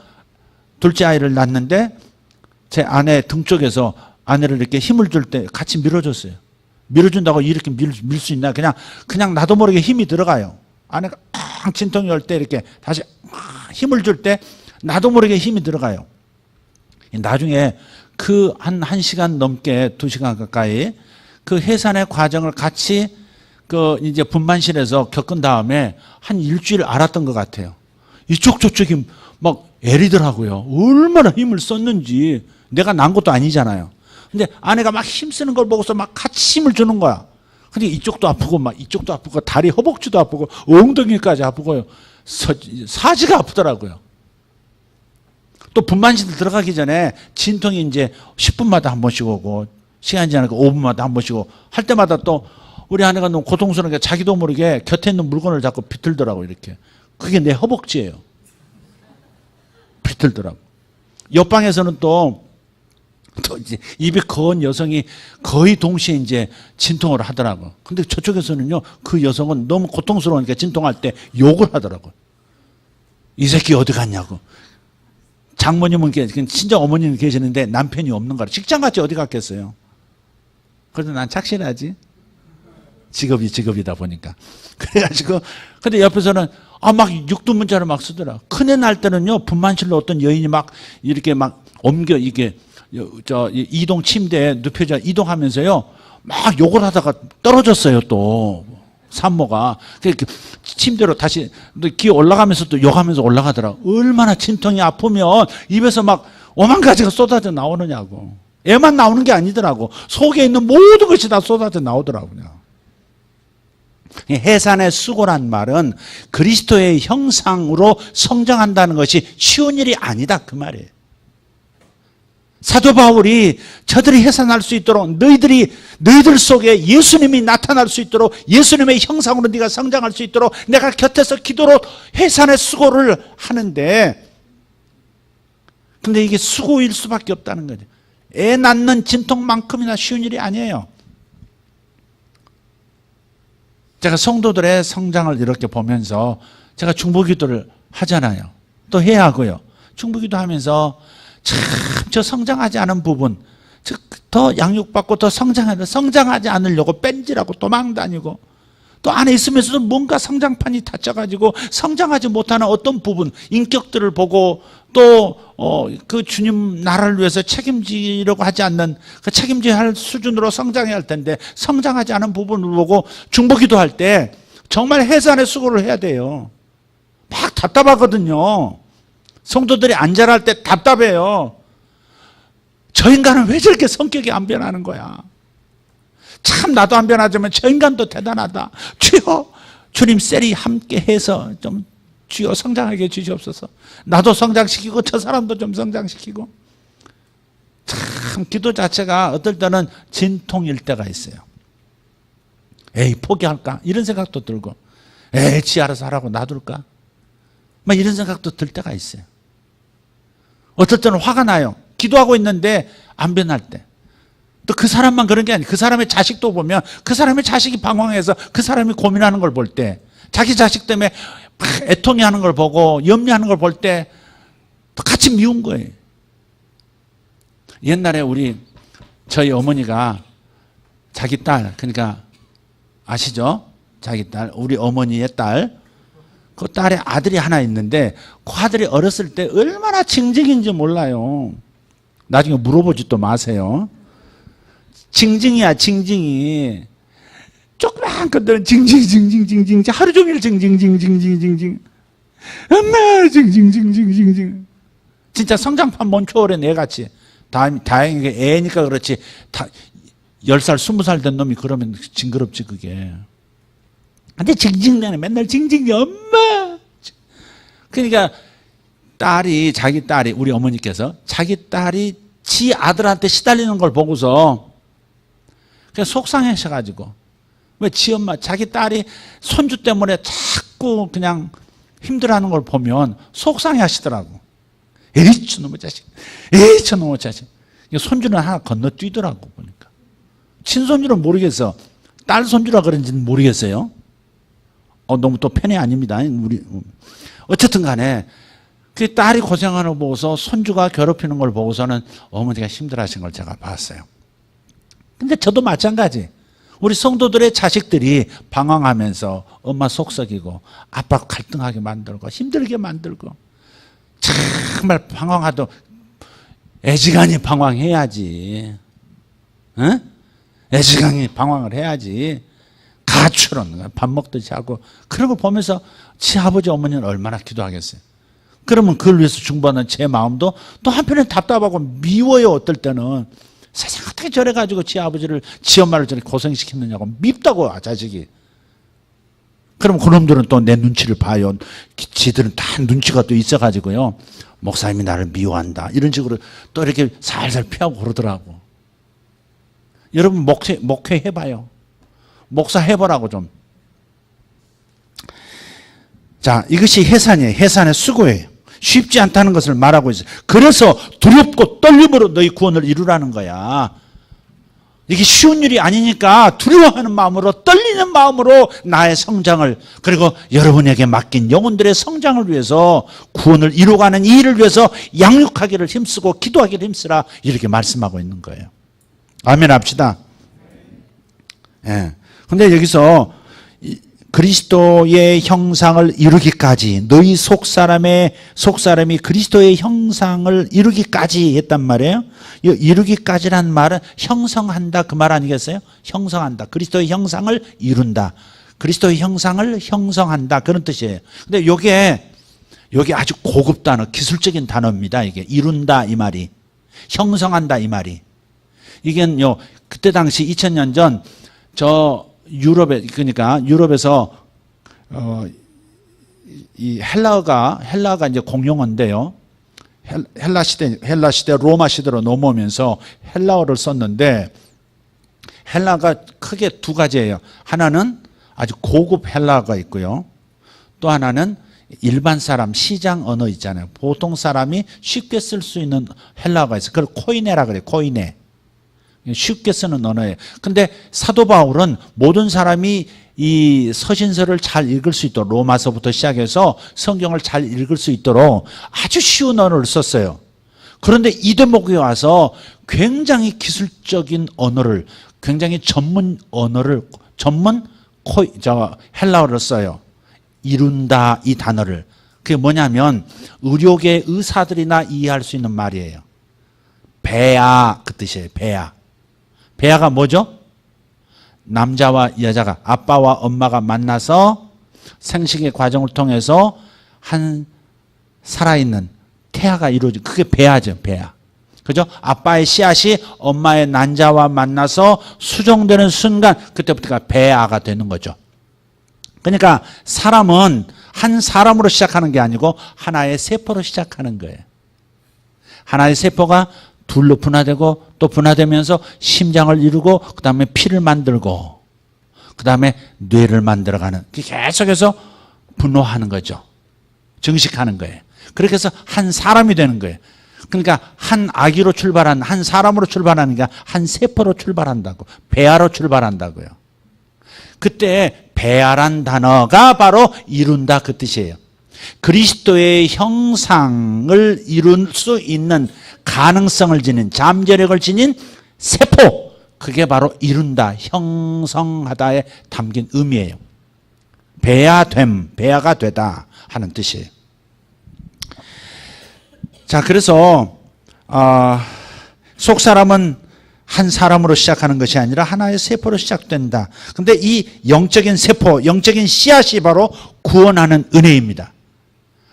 둘째 아이를 낳는데 제 아내 등 쪽에서 아내를 이렇게 힘을 줄 때 같이 밀어줬어요. 밀어준다고 이렇게 밀 수 있나? 그냥 나도 모르게 힘이 들어가요. 아내가 진통이 올 때 이렇게 다시 힘을 줄 때 나도 모르게 힘이 들어가요. 나중에 그 한 시간 넘게 2시간 가까이 그 해산의 과정을 같이 그 이제 분만실에서 겪은 다음에 한 일주일 알았던 것 같아요. 이쪽 저쪽이 막 애리더라고요. 얼마나 힘을 썼는지. 내가 난 것도 아니잖아요. 근데 아내가 막 힘쓰는 걸 보고서 막 같이 힘을 주는 거야. 근데 이쪽도 아프고 막 이쪽도 아프고 다리 허벅지도 아프고 엉덩이까지 아프고요. 사지가 아프더라고요. 또 분만실 들어가기 전에 진통이 이제 10분마다 한 번씩 오고 시간이 지나니까 5분마다 한 번씩 오고 할 때마다 또 우리 아내가 너무 고통스러운 게 자기도 모르게 곁에 있는 물건을 자꾸 비틀더라고요. 이렇게. 그게 내 허벅지예요. 들더라고. 옆방에서는 또 이제 입이 거은 여성이 거의 동시에 이제 진통을 하더라고. 근데 저쪽에서는요, 그 여성은 너무 고통스러우니까 진통할 때 욕을 하더라고. 이 새끼 어디 갔냐고. 장모님은 친정 어머니는 계시는데 남편이 없는 거라. 직장같이 어디 갔겠어요. 그래도 난 착실하지. 직업이다 보니까. 그래가지고, 근데 옆에서는, 막 육두문자를 막 쓰더라. 큰애 날 때는요, 분만실로 어떤 여인이 막, 이렇게 막 이게, 이동 침대에 눕혀져 이동하면서요, 막 욕을 하다가 떨어졌어요, 또. 산모가. 침대로 다시, 기어 올라가면서 또 욕하면서 올라가더라. 얼마나 진통이 아프면 입에서 막 오만 가지가 쏟아져 나오느냐고. 애만 나오는 게 아니더라고. 속에 있는 모든 것이 다 쏟아져 나오더라고요. 해산의 수고란 말은 그리스도의 형상으로 성장한다는 것이 쉬운 일이 아니다, 그 말이에요. 사도 바울이 저들이 해산할 수 있도록 너희들 속에 예수님이 나타날 수 있도록 예수님의 형상으로 네가 성장할 수 있도록 내가 곁에서 기도로 해산의 수고를 하는데, 근데 이게 수고일 수밖에 없다는 거죠. 애 낳는 진통만큼이나 쉬운 일이 아니에요. 제가 성도들의 성장을 이렇게 보면서 제가 중보기도를 하잖아요. 또 해야 하고요. 중보기도 하면서 참 저 성장하지 않은 부분, 더 양육받고 더 성장하지 않으려고 뺀질하고 도망다니고, 또 안에 있으면서도 뭔가 성장판이 닫혀가지고 성장하지 못하는 어떤 부분, 인격들을 보고 또 그 주님 나라를 위해서 책임지려고 하지 않는, 그 책임져야 할 수준으로 성장해야 할 텐데 성장하지 않은 부분을 보고 중보기도 할 때 정말 해산의 수고를 해야 돼요. 막 답답하거든요. 성도들이 안 자랄 때 답답해요. 저 인간은 왜 저렇게 성격이 안 변하는 거야. 참 나도 안 변하지만 저 인간도 대단하다. 주여, 주님 셀이 함께 해서 좀 주여 성장하게 해주시옵소서. 나도 성장시키고 저 사람도 좀 성장시키고. 참 기도 자체가 어떨 때는 진통일 때가 있어요. 에이 포기할까? 이런 생각도 들고, 에이 지 알아서 하라고 놔둘까? 막 이런 생각도 들 때가 있어요. 어떨 때는 화가 나요. 기도하고 있는데 안 변할 때. 또 그 사람만 그런 게 아니에요. 그 사람의 자식도 보면 그 사람의 자식이 방황해서 그 사람이 고민하는 걸 볼 때, 자기 자식 때문에 애통해하는 걸 보고 염려하는 걸 볼 때 같이 미운 거예요. 옛날에 저희 어머니가 자기 딸, 그러니까 아시죠? 자기 딸, 우리 어머니의 딸, 그 딸의 아들이 하나 있는데 그 아들이 어렸을 때 얼마나 징징인지 몰라요. 나중에 물어보지도 마세요. 징징이야, 징징이. 조그만 것들은 징징 하루 종일 징징 엄마 징징 진짜 성장판 몬초월의 애같이. 다행히 애니까 그렇지 10살 20살 된 놈이 그러면 징그럽지 그게. 근데 징징대네. 맨날 징징이 엄마. 그러니까 자기 딸이 우리 어머니께서 자기 딸이 지 아들한테 시달리는 걸 보고서 그냥 속상하셔가지고, 왜 지 엄마 자기 딸이 손주 때문에 자꾸 그냥 힘들어하는 걸 보면 속상해 하시더라고. 에이 저놈의 자식, 에이 저놈의 자식. 손주는 하나 건너뛰더라고 보니까. 친손주는 모르겠어. 딸 손주라 그런지는 모르겠어요. 너무 또 편이 아닙니다. 어쨌든 간에 그 딸이 고생하는 걸 보고서 손주가 괴롭히는 걸 보고서는 어머니가 힘들어하신 걸 제가 봤어요. 근데 저도 마찬가지. 우리 성도들의 자식들이 방황하면서 엄마 속썩이고 아빠 갈등하게 만들고 힘들게 만들고, 정말 방황하도 애지간히 방황해야지. 응? 애지간히 방황을 해야지. 가출은 밥 먹듯이 하고, 그런 걸 보면서 지 아버지 어머니는 얼마나 기도하겠어요. 그러면 그걸 위해서 중보하는 제 마음도 또 한편에 답답하고 미워요. 어떨 때는 세상 어떻게 저래가지고 지 아버지를 지 엄마를 저렇게 고생시켰느냐고 밉다고 자식이. 그럼 그놈들은 또 내 눈치를 봐요. 지들은 다 눈치가 또 있어가지고요, 목사님이 나를 미워한다 이런 식으로 또 이렇게 살살 피하고 그러더라고. 여러분 목회 해봐요. 목사 해보라고 좀. 자, 이것이 해산이에요. 해산의 수고예요. 쉽지 않다는 것을 말하고 있어요. 그래서 두렵고 떨림으로 너희 구원을 이루라는 거야. 이게 쉬운 일이 아니니까 두려워하는 마음으로, 떨리는 마음으로 나의 성장을, 그리고 여러분에게 맡긴 영혼들의 성장을 위해서, 구원을 이루어가는 이 일을 위해서 양육하기를 힘쓰고 기도하기를 힘쓰라, 이렇게 말씀하고 있는 거예요. 아멘 합시다. 예. 근데 여기서 그리스도의 형상을 이루기까지, 너희 속사람이 그리스도의 형상을 이루기까지 했단 말이에요. 이 이루기까지란 말은 형성한다, 그 말 아니겠어요? 형성한다. 그리스도의 형상을 이룬다. 그리스도의 형상을 형성한다, 그런 뜻이에요. 근데 요게 아주 고급 단어, 기술적인 단어입니다. 이게 이룬다 이 말이, 형성한다 이 말이. 이게요, 그때 당시 2000년 전 유럽에, 그러니까 유럽에서 이 헬라어가 이제 공용어인데요. 헬라 시대 로마 시대로 넘어오면서 헬라어를 썼는데, 헬라가 크게 두 가지예요. 하나는 아주 고급 헬라어가 있고요. 또 하나는 일반 사람, 시장 언어 있잖아요. 보통 사람이 쉽게 쓸 수 있는 헬라어가 있어요. 그걸 코이네라 그래요. 코이네. 쉽게 쓰는 언어예요. 근데 사도 바울은 모든 사람이 이 서신서를 잘 읽을 수 있도록, 로마서부터 시작해서 성경을 잘 읽을 수 있도록 아주 쉬운 언어를 썼어요. 그런데 이 대목에 와서 굉장히 기술적인 언어를, 굉장히 전문 언어를, 헬라어를 써요. 이룬다 이 단어를. 그게 뭐냐면 의료계 의사들이나 이해할 수 있는 말이에요. 배아, 그 뜻이에요. 배아가 뭐죠? 남자와 여자가, 아빠와 엄마가 만나서 생식의 과정을 통해서 한 살아있는 태아가 이루어진, 그게 배아죠. 배아. 그죠? 아빠의 씨앗이 엄마의 난자와 만나서 수정되는 순간, 그때부터가 배아가 되는 거죠. 그러니까 사람은 한 사람으로 시작하는 게 아니고 하나의 세포로 시작하는 거예요. 하나의 세포가 둘로 분화되고 또 분화되면서 심장을 이루고, 그 다음에 피를 만들고, 그 다음에 뇌를 만들어가는, 계속해서 분화하는 거죠. 증식하는 거예요. 그렇게 해서 한 사람이 되는 거예요. 그러니까 한 아기로 출발한, 한 사람으로 출발하는 게 한 세포로 출발한다고, 배아로 출발한다고요. 그때 배아란 단어가 바로 이룬다 그 뜻이에요. 그리스도의 형상을 이룰 수 있는 가능성을 지닌, 잠재력을 지닌 세포, 그게 바로 이룬다, 형성하다에 담긴 의미예요. 배아됨, 배아가 되다 하는 뜻이에요. 자, 그래서 속사람은 한 사람으로 시작하는 것이 아니라 하나의 세포로 시작된다. 그런데 이 영적인 세포, 영적인 씨앗이 바로 구원하는 은혜입니다.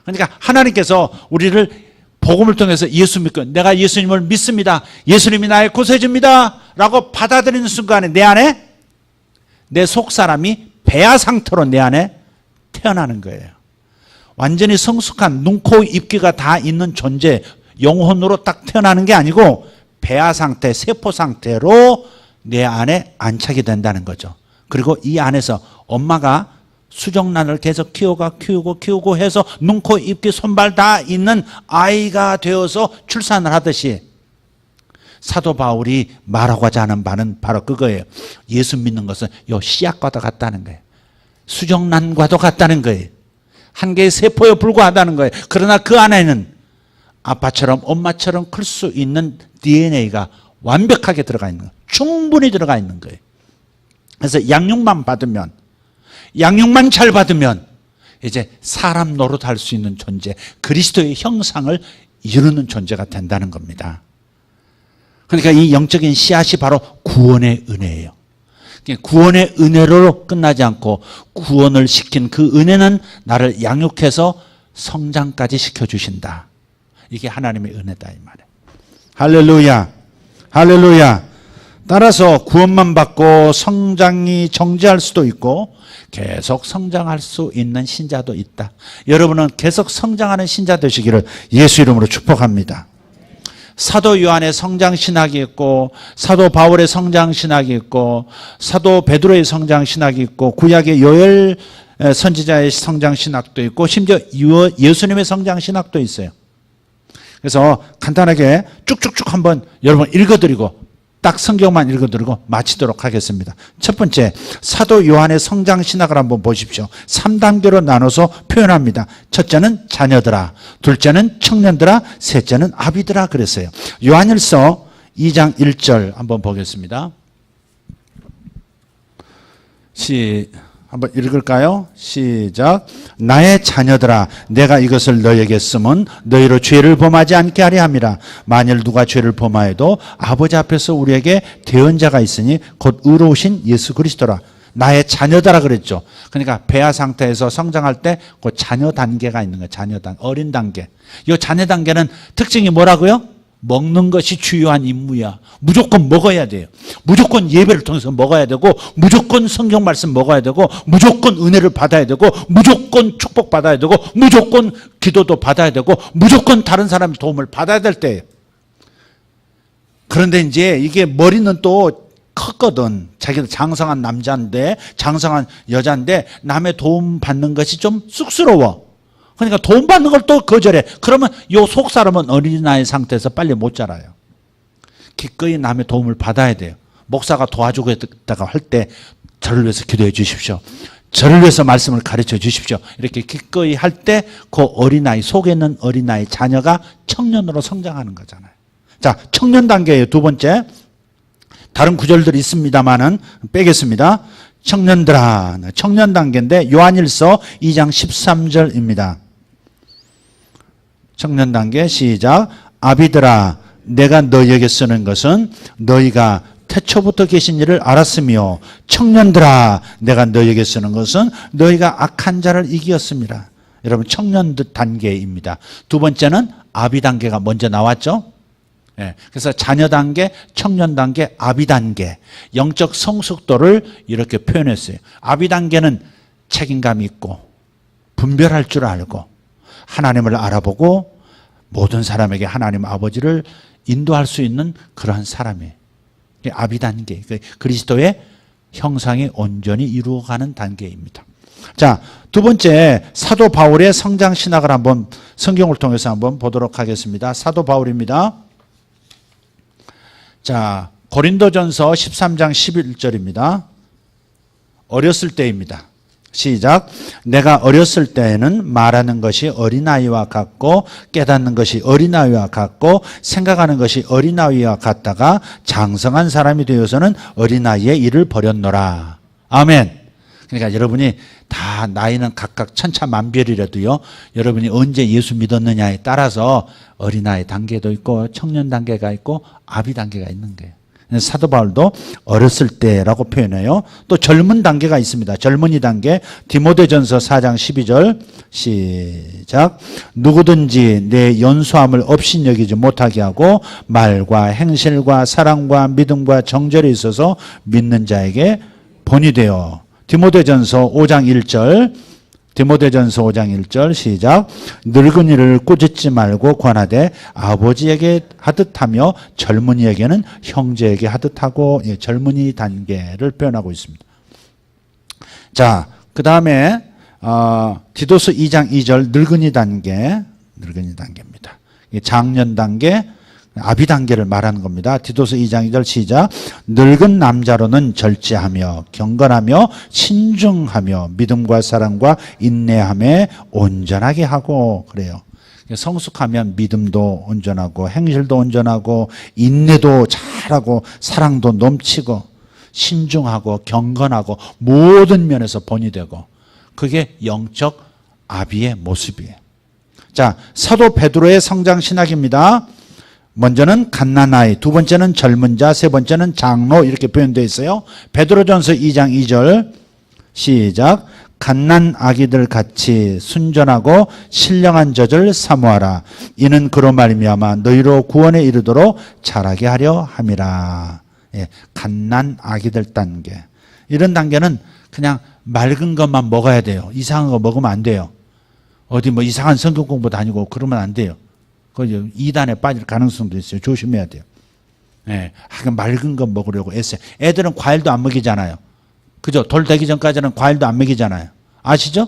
그러니까 하나님께서 우리를 복음을 통해서 예수 믿고, 내가 예수님을 믿습니다, 예수님이 나의 구세주입니다 라고 받아들이는 순간에 내 안에, 내 속사람이 배아 상태로 내 안에 태어나는 거예요. 완전히 성숙한 눈, 코, 입귀가 다 있는 존재, 영혼으로 딱 태어나는 게 아니고 배아 상태, 세포 상태로 내 안에 안착이 된다는 거죠. 그리고 이 안에서 엄마가 수정란을 계속 키우고 해서 눈, 코, 입, 귀, 손발 다 있는 아이가 되어서 출산을 하듯이, 사도 바울이 말하고자 하는 바는 바로 그거예요. 예수 믿는 것은 요 씨앗과도 같다는 거예요. 수정란과도 같다는 거예요. 한 개의 세포에 불과하다는 거예요. 그러나 그 안에는 아빠처럼 엄마처럼 클 수 있는 DNA가 완벽하게 들어가 있는 거예요. 충분히 들어가 있는 거예요. 그래서 양육만 잘 받으면 이제 사람 노릇할 수 있는 존재, 그리스도의 형상을 이루는 존재가 된다는 겁니다. 그러니까 이 영적인 씨앗이 바로 구원의 은혜예요. 구원의 은혜로 끝나지 않고 구원을 시킨 그 은혜는 나를 양육해서 성장까지 시켜주신다. 이게 하나님의 은혜다 이 말이에요. 할렐루야, 할렐루야. 따라서 구원만 받고 성장이 정지할 수도 있고 계속 성장할 수 있는 신자도 있다. 여러분은 계속 성장하는 신자 되시기를 예수 이름으로 축복합니다. 사도 요한의 성장 신학이 있고, 사도 바울의 성장 신학이 있고, 사도 베드로의 성장 신학이 있고, 구약의 요엘 선지자의 성장 신학도 있고 심지어 예수님의 성장 신학도 있어요. 그래서 간단하게 쭉쭉쭉 한번 여러분 읽어드리고 딱 성경만 읽어드리고 마치도록 하겠습니다. 첫 번째, 사도 요한의 성장 신학을 한번 보십시오. 3단계로 나눠서 표현합니다. 첫째는 자녀들아, 둘째는 청년들아, 셋째는 아비들아 그랬어요. 요한일서 2장 1절 한번 보겠습니다. 한번 읽을까요? 시작. 나의 자녀들아, 내가 이것을 너에게 쓰면 너희로 죄를 범하지 않게 하려 함이라. 만일 누가 죄를 범하여도 아버지 앞에서 우리에게 대언자가 있으니 곧 의로우신 예수 그리스도라. 나의 자녀들아 그랬죠. 그러니까 배아 상태에서 성장할 때 그 자녀 단계가 있는 거예요. 자녀 단계, 어린 단계. 이 자녀 단계는 특징이 뭐라고요? 먹는 것이 주요한 임무야. 무조건 먹어야 돼요. 무조건 예배를 통해서 먹어야 되고, 무조건 성경 말씀 먹어야 되고, 무조건 은혜를 받아야 되고, 무조건 축복 받아야 되고, 무조건 기도도 받아야 되고, 무조건 다른 사람의 도움을 받아야 될 때예요. 그런데 이제 이게 머리는 또 컸거든. 자기도 장성한 남자인데, 장성한 여자인데 남의 도움 받는 것이 좀 쑥스러워. 그러니까 도움 받는 걸 또 거절해. 그러면 요 속 사람은 어린아이 상태에서 빨리 못 자라요. 기꺼이 남의 도움을 받아야 돼요. 목사가 도와주겠다고 할 때 저를 위해서 기도해 주십시오. 저를 위해서 말씀을 가르쳐 주십시오. 이렇게 기꺼이 할 때 그 어린아이, 속에 있는 어린아이 자녀가 청년으로 성장하는 거잖아요. 자, 청년 단계예요. 두 번째. 다른 구절들이 있습니다만은 빼겠습니다. 청년들아, 청년 단계인데 요한일서 2장 13절입니다. 청년 단계 시작. 아비들아, 내가 너희에게 쓰는 것은 너희가 태초부터 계신 일을 알았으며, 청년들아, 내가 너희에게 쓰는 것은 너희가 악한 자를 이기었습니다. 여러분, 청년 단계입니다. 두 번째는 아비 단계가 먼저 나왔죠. 그래서 자녀 단계, 청년 단계, 아비 단계, 영적 성숙도를 이렇게 표현했어요. 아비 단계는 책임감이 있고 분별할 줄 알고 하나님을 알아보고 모든 사람에게 하나님 아버지를 인도할 수 있는 그러한 사람이에요. 아비 단계, 그리스도의 형상이 온전히 이루어가는 단계입니다. 자, 두 번째, 사도 바울의 성장 신학을 한번 성경을 통해서 한번 보도록 하겠습니다. 사도 바울입니다. 자, 고린도전서 13장 11절입니다. 어렸을 때입니다. 시작. 내가 어렸을 때에는 말하는 것이 어린아이와 같고 깨닫는 것이 어린아이와 같고 생각하는 것이 어린아이와 같다가 장성한 사람이 되어서는 어린아이의 일을 버렸노라. 아멘. 그러니까 여러분이 다 나이는 각각 천차만별이라도요, 여러분이 언제 예수 믿었느냐에 따라서 어린아이 단계도 있고 청년 단계가 있고 아비 단계가 있는 거예요. 사도 바울도 어렸을 때라고 표현해요. 또 젊은 단계가 있습니다. 젊은이 단계. 디모데전서 4장 12절 시작. 누구든지 내 연소함을 업신여기지 못하게 하고 말과 행실과 사랑과 믿음과 정절에 있어서 믿는 자에게 본이 되어. 디모데전서 5장 1절. 디모데전서 5장 1절 시작. 늙은이를 꾸짖지 말고 권하되 아버지에게 하듯하며 젊은이에게는 형제에게 하듯하고, 젊은이 단계를 표현하고 있습니다. 자, 그 다음에 디도서 2장 2절 늙은이 단계입니다. 장년 단계, 아비 단계를 말하는 겁니다. 디도서 2장 2절 시작. 늙은 남자로는 절제하며 경건하며 신중하며 믿음과 사랑과 인내함에 온전하게 하고 그래요. 성숙하면 믿음도 온전하고 행실도 온전하고 인내도 잘하고 사랑도 넘치고 신중하고 경건하고 모든 면에서 본이 되고, 그게 영적 아비의 모습이에요. 자, 사도 베드로의 성장 신학입니다. 먼저는 갓난아이, 두 번째는 젊은 자, 세 번째는 장로, 이렇게 표현되어 있어요. 베드로전서 2장 2절 시작. 갓난 아기들 같이 순전하고 신령한 젖을 사모하라. 이는 그로 말미암아 너희로 구원에 이르도록 자라게 하려 함이라. 갓난 아기들 단계. 이런 단계는 그냥 맑은 것만 먹어야 돼요. 이상한 거 먹으면 안 돼요. 어디 뭐 이상한 성경 공부 다니고 그러면 안 돼요. 그 이단에 빠질 가능성도 있어요. 조심해야 돼요. 맑은 거 먹으려고 애써요. 애들은 과일도 안 먹이잖아요. 그죠? 돌 되기 전까지는 과일도 안 먹이잖아요. 아시죠?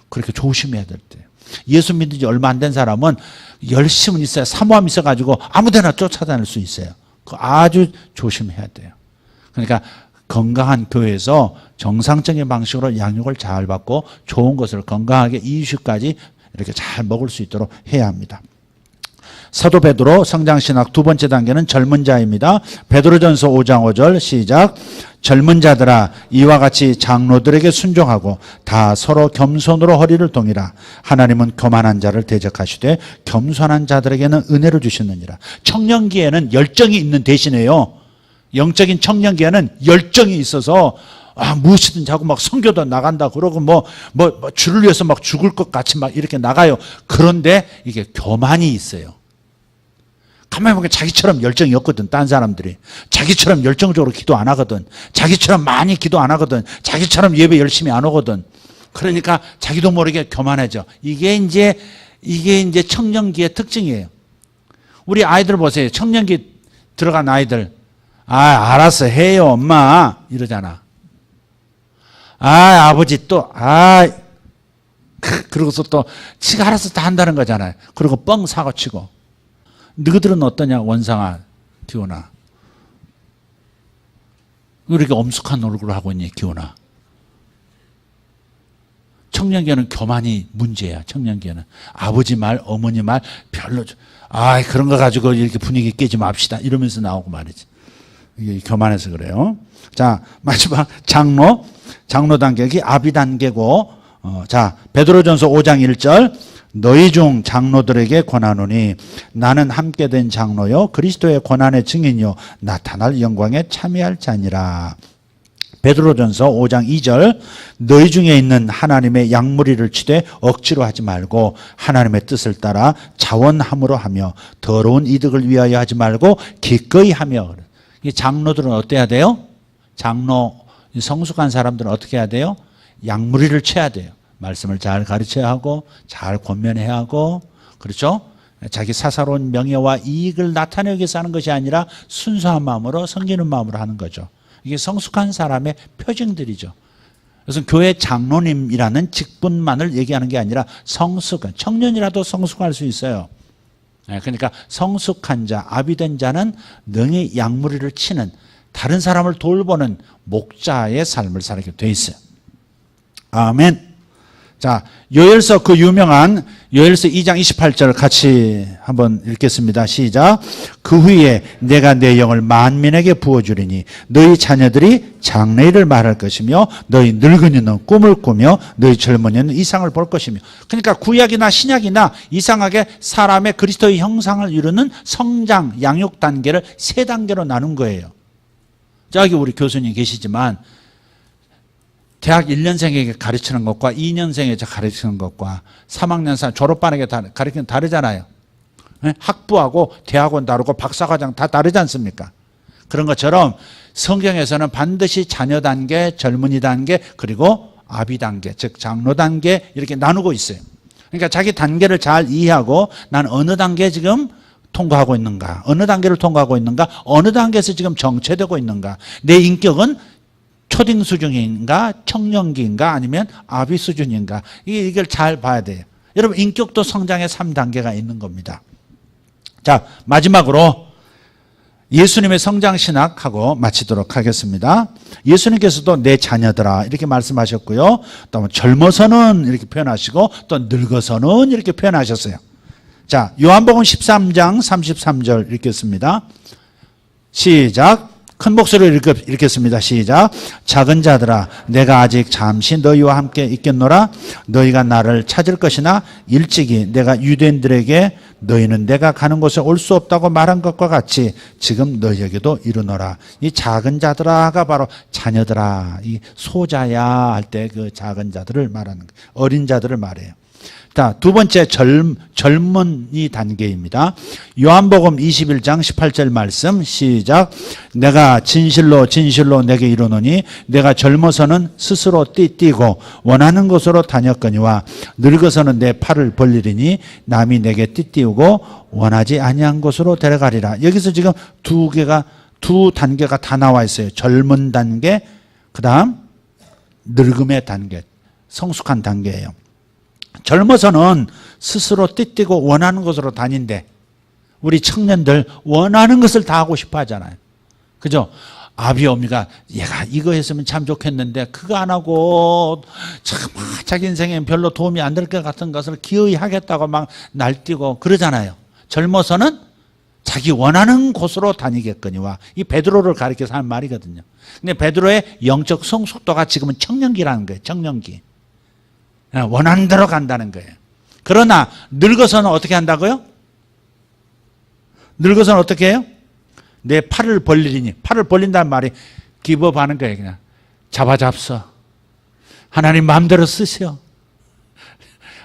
그렇게 조심해야 될 때예요. 예수 믿은 지 얼마 안 된 사람은 열심은 있어요. 사모함 있어가지고 아무데나 쫓아다닐 수 있어요. 그거 아주 조심해야 돼요. 그러니까 건강한 교회에서 정상적인 방식으로 양육을 잘 받고 좋은 것을 건강하게 이유식까지 이렇게 잘 먹을 수 있도록 해야 합니다. 사도 베드로 성장신학 두 번째 단계는 젊은 자입니다. 베드로전서 5장 5절 시작. 젊은 자들아 이와 같이 장로들에게 순종하고 다 서로 겸손으로 허리를 동이라. 하나님은 교만한 자를 대적하시되 겸손한 자들에게는 은혜를 주시느니라. 청년기에는 열정이 있는 대신에요, 영적인 청년기에는 열정이 있어서 무엇이든지 하고 막 선교도 나간다 그러고 뭐 주를 위해서 막 죽을 것 같이 막 이렇게 나가요. 그런데 이게 교만이 있어요. 가만히 보면 자기처럼 열정이 없거든. 딴 사람들이 자기처럼 열정적으로 기도 안 하거든. 자기처럼 많이 기도 안 하거든. 자기처럼 예배 열심히 안 오거든. 그러니까 자기도 모르게 교만해져. 이게 이제 청년기의 특징이에요. 우리 아이들 보세요. 청년기 들어간 아이들, 알았어 해요 엄마 이러잖아. 아버지 또 그러고서 또 지가 알아서 다 한다는 거잖아요. 그리고 뻥 사고 치고. 너희들은 어떠냐 원상아 기훈아. 왜 이렇게 엄숙한 얼굴을 하고 있니 기훈아. 청년기에는 교만이 문제야. 청년기에는 아버지 말 어머니 말 별로 그런 거 가지고 이렇게 분위기 깨지 맙시다 이러면서 나오고 말이지. 이게 교만해서 그래요. 자 마지막 장로 단계기 아비 단계고 자 베드로전서 5장 1절 너희 중 장로들에게 권하노니 나는 함께 된 장로요 그리스도의 권한의 증인이요 나타날 영광에 참여할 자니라. 베드로전서 5장 2절 너희 중에 있는 하나님의 양무리를 치되 억지로 하지 말고 하나님의 뜻을 따라 자원함으로 하며 더러운 이득을 위하여 하지 말고 기꺼이 하며. 이 장로들은 어때야 돼요? 장로 성숙한 사람들은 어떻게 해야 돼요? 양무리를 쳐야 돼요. 말씀을 잘 가르쳐야 하고 잘 권면해야 하고, 그렇죠? 자기 사사로운 명예와 이익을 나타내기 위해서 하는 것이 아니라 순수한 마음으로 섬기는 마음으로 하는 거죠. 이게 성숙한 사람의 표징들이죠. 그래서 교회 장로님이라는 직분만을 얘기하는 게 아니라 성숙한, 청년이라도 성숙할 수 있어요. 그러니까 성숙한 자, 아비된 자는 능히 양무리를 치는, 다른 사람을 돌보는 목자의 삶을 살게 돼 있어요. 아멘. 자, 요엘서 그 유명한 요엘서 2장 28절 같이 한번 읽겠습니다. 시작. 그 후에 내가 내 영을 만민에게 부어주리니 너희 자녀들이 장래일을 말할 것이며 너희 늙은이는 꿈을 꾸며 너희 젊은이는 이상을 볼 것이며. 그러니까 구약이나 신약이나 이상하게 사람의 그리스도의 형상을 이루는 성장, 양육 단계를 세 단계로 나눈 거예요. 저기 우리 교수님 계시지만 대학 1년생에게 가르치는 것과 2년생에게 가르치는 것과 3학년생 졸업반에게 가르치는 다르잖아요. 학부하고 대학원 다르고 박사과정 다 다르지 않습니까? 그런 것처럼 성경에서는 반드시 자녀 단계, 젊은이 단계, 그리고 아비 단계, 즉 장로 단계 이렇게 나누고 있어요. 그러니까 자기 단계를 잘 이해하고 난 어느 단계에 지금 통과하고 있는가, 어느 단계를 통과하고 있는가, 어느 단계에서 지금 정체되고 있는가, 내 인격은 초딩 수준인가 청년기인가 아니면 아비 수준인가, 이걸 잘 봐야 돼요. 여러분 인격도 성장의 3단계가 있는 겁니다. 자 마지막으로 예수님의 성장신학하고 마치도록 하겠습니다. 예수님께서도 내 자녀들아 이렇게 말씀하셨고요. 또 젊어서는 이렇게 표현하시고 또 늙어서는 이렇게 표현하셨어요. 자 요한복음 13장 33절 읽겠습니다. 시작. 큰 목소리로 읽겠습니다. 시작. 작은 자들아 내가 아직 잠시 너희와 함께 있겠노라. 너희가 나를 찾을 것이나 일찍이 내가 유대인들에게 너희는 내가 가는 곳에 올 수 없다고 말한 것과 같이 지금 너희에게도 이르노라. 이 작은 자들아가 바로 자녀들아, 이 소자야 할 때 그 작은 자들을 말하는 거예요. 어린 자들을 말해요. 자, 두 번째 젊은이 단계입니다. 요한복음 21장 18절 말씀 시작. 내가 진실로 진실로 내게 이르노니 내가 젊어서는 스스로 뛰고 원하는 곳으로 다녔거니와 늙어서는 내 팔을 벌리리니 남이 내게 띠띠우고 원하지 아니한 곳으로 데려가리라. 여기서 지금 두 단계가 다 나와 있어요. 젊은 단계, 그 다음 늙음의 단계. 성숙한 단계예요. 젊어서는 스스로 띠띠고 원하는 곳으로 다닌대. 우리 청년들 원하는 것을 다 하고 싶어 하잖아요. 그죠? 아비 어미가 얘가 이거 했으면 참 좋겠는데 그거 안 하고 참 자기 인생에 별로 도움이 안 될 것 같은 것을 기어이 하겠다고 막 날뛰고 그러잖아요. 젊어서는 자기 원하는 곳으로 다니겠거니와. 이 베드로를 가리켜서 하는 말이거든요. 근데 베드로의 영적 성숙도가 지금은 청년기라는 거예요. 청년기. 원하는 대로 간다는 거예요. 그러나 늙어서는 어떻게 한다고요? 늙어서는 어떻게 해요? 내 팔을 벌리니. 팔을 벌린다는 말이 기법하는 거예요. 그냥 잡아잡서. 하나님 마음대로 쓰세요.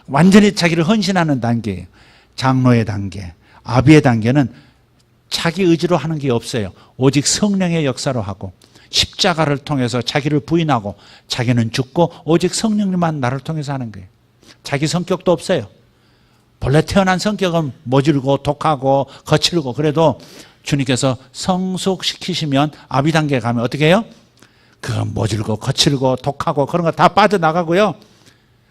완전히 자기를 헌신하는 단계예요. 장로의 단계. 아비의 단계는 자기 의지로 하는 게 없어요. 오직 성령의 역사로 하고 십자가를 통해서 자기를 부인하고 자기는 죽고 오직 성령님만 나를 통해서 하는 거예요. 자기 성격도 없어요. 본래 태어난 성격은 모질고 독하고 거칠고 그래도 주님께서 성숙시키시면 아비 단계에 가면 어떻게 해요? 그 모질고 거칠고 독하고 그런 거 다 빠져나가고요.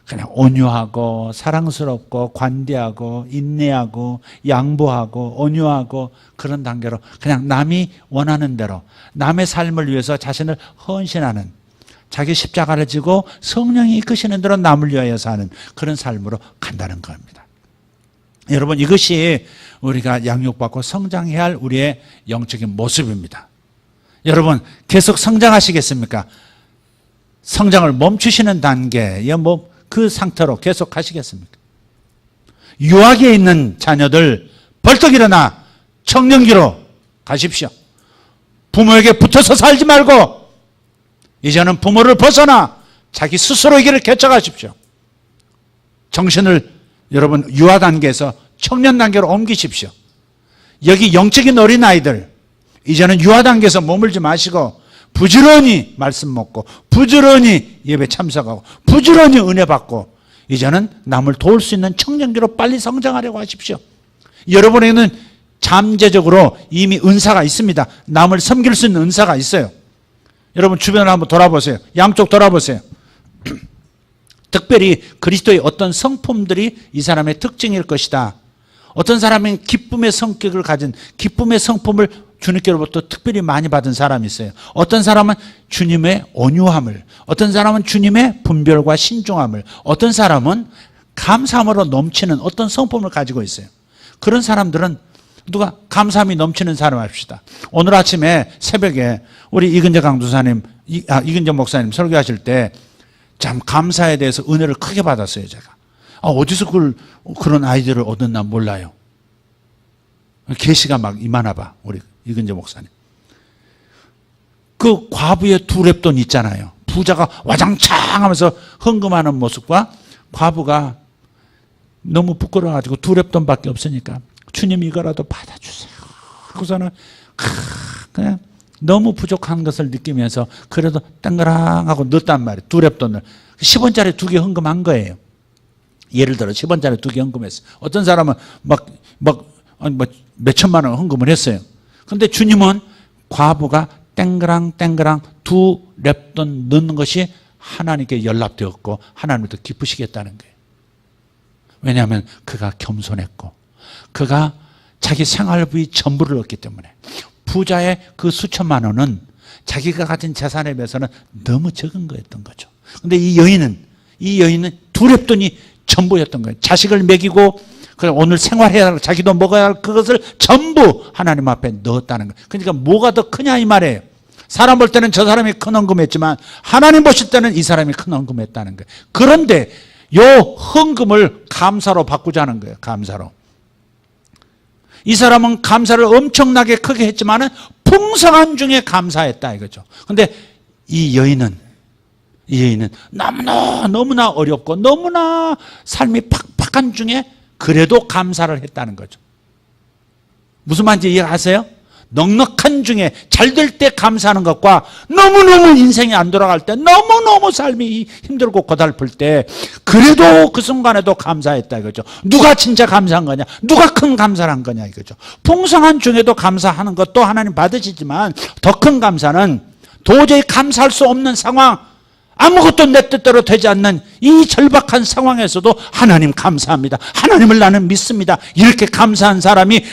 그냥 온유하고 사랑스럽고 관대하고 인내하고 양보하고 온유하고 그런 단계로 그냥 남이 원하는 대로 남의 삶을 위해서 자신을 헌신하는 자기 십자가를 지고 성령이 이끄시는 대로 남을 위하여 사는 그런 삶으로 간다는 겁니다. 여러분 이것이 우리가 양육받고 성장해야 할 우리의 영적인 모습입니다. 여러분 계속 성장하시겠습니까? 성장을 멈추시는 단계에 그 상태로 계속 가시겠습니까? 유아기에 있는 자녀들 벌떡 일어나 청년기로 가십시오. 부모에게 붙어서 살지 말고 이제는 부모를 벗어나 자기 스스로의 길을 개척하십시오. 정신을 여러분 유아 단계에서 청년 단계로 옮기십시오. 여기 영적인 어린아이들 이제는 유아 단계에서 머물지 마시고 부지런히 말씀 먹고 부지런히 예배 참석하고 부지런히 은혜 받고 이제는 남을 도울 수 있는 청년기로 빨리 성장하려고 하십시오. 여러분에게는 잠재적으로 이미 은사가 있습니다. 남을 섬길 수 있는 은사가 있어요. 여러분 주변을 한번 돌아보세요. 양쪽 돌아보세요. 특별히 그리스도의 어떤 성품들이 이 사람의 특징일 것이다. 어떤 사람은 기쁨의 성격을 가진 기쁨의 성품을 주님께로부터 특별히 많이 받은 사람이 있어요. 어떤 사람은 주님의 온유함을, 어떤 사람은 주님의 분별과 신중함을, 어떤 사람은 감사함으로 넘치는 어떤 성품을 가지고 있어요. 그런 사람들은 누가 감사함이 넘치는 사람 합시다. 오늘 아침에 새벽에 우리 이근재 강도사님, 이근재 목사님 설교하실 때 참 감사에 대해서 은혜를 크게 받았어요, 제가. 어디서 그런 아이디어를 얻었나 몰라요. 계시가 막 임하나 봐, 우리 이근재 목사님. 그 과부의 두 랩돈 있잖아요. 부자가 와장창 하면서 헌금하는 모습과 과부가 너무 부끄러워가지고 두 랩돈밖에 없으니까 주님 이거라도 받아주세요. 그래서는 그냥 너무 부족한 것을 느끼면서 그래도 땡그랑하고 넣었단 말이에요. 두 랩돈을. 10원짜리 2개 헌금한 거예요. 예를 들어 10원짜리 2개 헌금했어요. 어떤 사람은 몇 천만 원 헌금을 했어요. 그런데 주님은 과부가 땡그랑 두 랩돈 넣는 것이 하나님께 연락되었고 하나님도 기쁘시겠다는 거예요. 왜냐하면 그가 겸손했고 그가 자기 생활비 전부를 얻기 때문에 부자의 그 수천만 원은 자기가 가진 재산에 비해서는 너무 적은 거였던 거죠. 그런데 이 여인은 두 랩돈이 전부였던 거예요. 자식을 먹이고 오늘 생활해야 할 자기도 먹어야 할 그것을 전부 하나님 앞에 넣었다는 거예요. 그러니까 뭐가 더 크냐 이 말이에요. 사람 볼 때는 저 사람이 큰 헌금했지만 하나님 보실 때는 이 사람이 큰 헌금했다는 거예요. 그런데 요 헌금을 감사로 바꾸자는 거예요. 감사로. 이 사람은 감사를 엄청나게 크게 했지만 풍성한 중에 감사했다 이거죠. 그런데 이 여인은 너무나 어렵고 너무나 삶이 팍팍한 중에 그래도 감사를 했다는 거죠. 무슨 말인지 이해하세요? 넉넉한 중에 잘 될 때 감사하는 것과 너무너무 인생이 안 돌아갈 때 너무너무 삶이 힘들고 고달플 때 그래도 그 순간에도 감사했다 이거죠. 누가 진짜 감사한 거냐? 누가 큰 감사를 한 거냐 이거죠. 풍성한 중에도 감사하는 것도 하나님 받으시지만 더 큰 감사는 도저히 감사할 수 없는 상황 아무것도 내 뜻대로 되지 않는 이 절박한 상황에서도 하나님 감사합니다. 하나님을 나는 믿습니다. 이렇게 감사한 사람이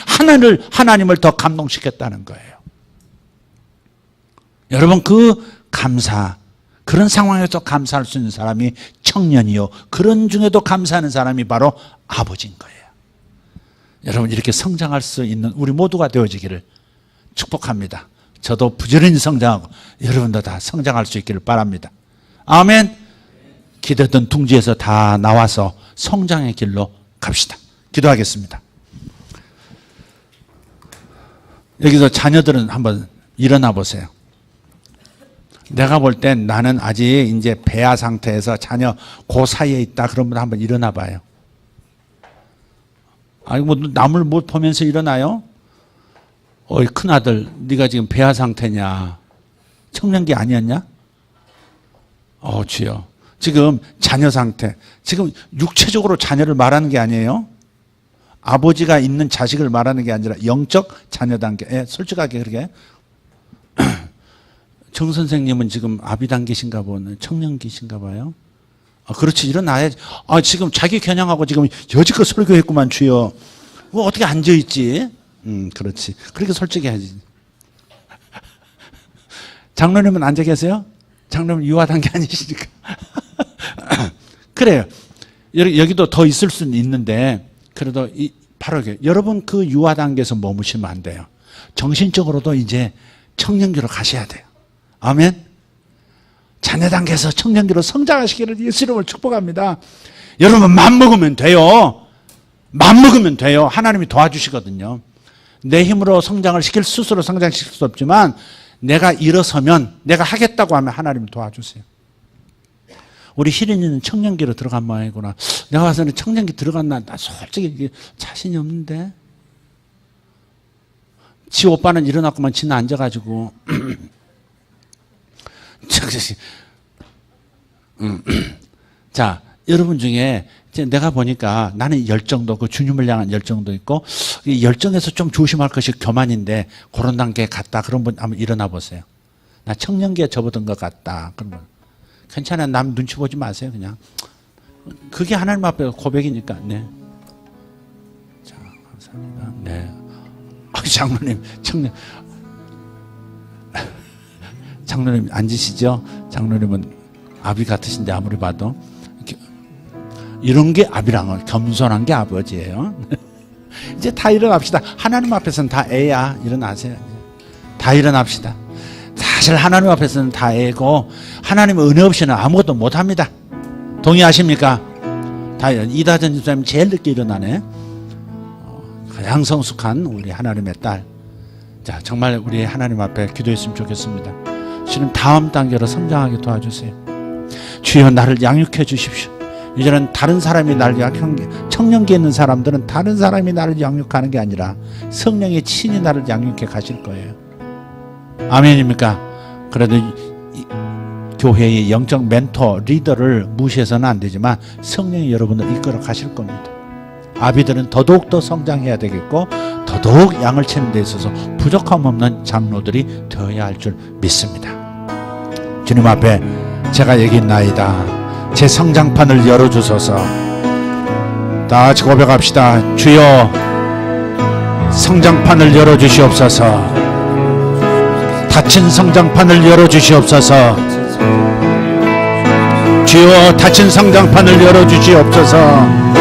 하나님을 더 감동시켰다는 거예요. 여러분, 그 감사, 그런 상황에서 감사할 수 있는 사람이 청년이요, 그런 중에도 감사하는 사람이 바로 아버지인 거예요. 여러분, 이렇게 성장할 수 있는 우리 모두가 되어지기를 축복합니다. 저도 부지런히 성장하고 여러분도 다 성장할 수 있기를 바랍니다. 아멘. 기대던 둥지에서 다 나와서 성장의 길로 갑시다. 기도하겠습니다. 여기서 자녀들은 한번 일어나 보세요. 내가 볼 땐 나는 아직 이제 배아 상태에서 자녀 그 사이에 있다. 그러면 한번 일어나 봐요. 아니, 뭐 남을 못 보면서 일어나요? 어이, 큰아들, 네가 지금 배아 상태냐? 청년기 아니었냐? 주여. 지금 자녀 상태. 지금 육체적으로 자녀를 말하는 게 아니에요. 아버지가 있는 자식을 말하는 게 아니라 영적 자녀 단계. 솔직하게 그렇게. 정 선생님은 지금 아비 단계신가 보네. 청년기신가 봐요. 그렇지, 일어나야지. 지금 자기 겨냥하고 지금 여지껏 설교했구만, 주여. 뭐 어떻게 앉아있지? 그렇지. 그렇게 솔직해야지. 장로님은 앉아 계세요? 장로님 유아 단계 아니시니까. 그래요. 여기도 더 있을 수는 있는데, 그래도 바로 이렇게. 여러분, 그 유아 단계에서 머무시면 안 돼요. 정신적으로도 이제 청년기로 가셔야 돼요. 아멘. 자녀 단계에서 청년기로 성장하시기를 예수 이름으로 축복합니다. 여러분, 맘먹으면 돼요. 맘먹으면 돼요. 하나님이 도와주시거든요. 내 힘으로 성장을 시킬, 스스로 성장시킬 수 없지만 내가 일어서면, 내가 하겠다고 하면 하나님이 도와주세요. 우리 희린이는 청년기로 들어간 모양이구나. 내가 봐서는 청년기 들어갔나? 나 솔직히 자신이 없는데. 지 오빠는 일어났구만. 지는 앉아가지고. 자, 여러분 중에 이제 내가 보니까 나는 열정도, 그 주님을 향한 열정도 있고, 이 열정에서 좀 조심할 것이 교만인데 그런 단계에 갔다. 그런 분 한번 일어나 보세요. 나 청년기에 접어든 것 같다. 그러면 괜찮아요. 남 눈치 보지 마세요. 그냥 그게 하나님 앞에 고백이니까. 네. 자, 감사합니다. 네. 장로님, 장로님 앉으시죠? 장로님은 아비 같으신데 아무리 봐도 이런 게 아비랑은 겸손한 게 아버지예요. 이제 다 일어납시다. 하나님 앞에서는 다 애야. 일어나세요. 다 일어납시다. 사실 하나님 앞에서는 다 애고 하나님 은혜 없이는 아무것도 못합니다. 동의하십니까? 다 이다전 집사님 제일 늦게 일어나네. 가장 성숙한 우리 하나님의 딸. 자, 정말 우리 하나님 앞에 기도했으면 좋겠습니다. 주님, 다음 단계로 성장하게 도와주세요. 주여, 나를 양육해 주십시오. 이제는 다른 사람이 나를 청년기에 있는 사람들은 다른 사람이 나를 양육하는 게 아니라 성령의 친히 나를 양육해 가실 거예요. 아멘입니까? 그래도 교회의 영적 멘토, 리더를 무시해서는 안 되지만 성령이 여러분을 이끌어 가실 겁니다. 아비들은 더더욱 더 성장해야 되겠고 더더욱 양을 치는 데 있어서 부족함 없는 장로들이 되어야 할 줄 믿습니다. 주님 앞에 제가 얘기했나이다. 제 성장판을 열어주소서. 다 같이 고백합시다. 주여, 성장판을 열어주시옵소서. 닫힌 성장판을 열어주시옵소서. 주여, 닫힌 성장판을 열어주시옵소서.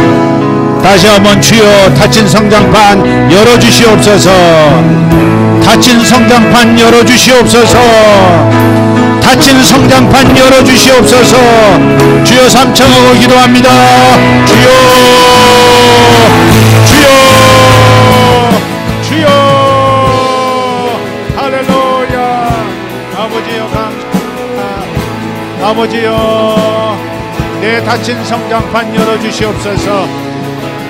다시 한번 주여, 닫힌 성장판 열어주시옵소서. 닫힌 성장판 열어주시옵소서. 닫힌 성장판 열어주시옵소서. 주여, 삼청하고 기도합니다. 주여, 주여, 주여. 할렐루야. 아버지여, 감사합니다. 아버지여, 내 닫힌 성장판 열어주시옵소서.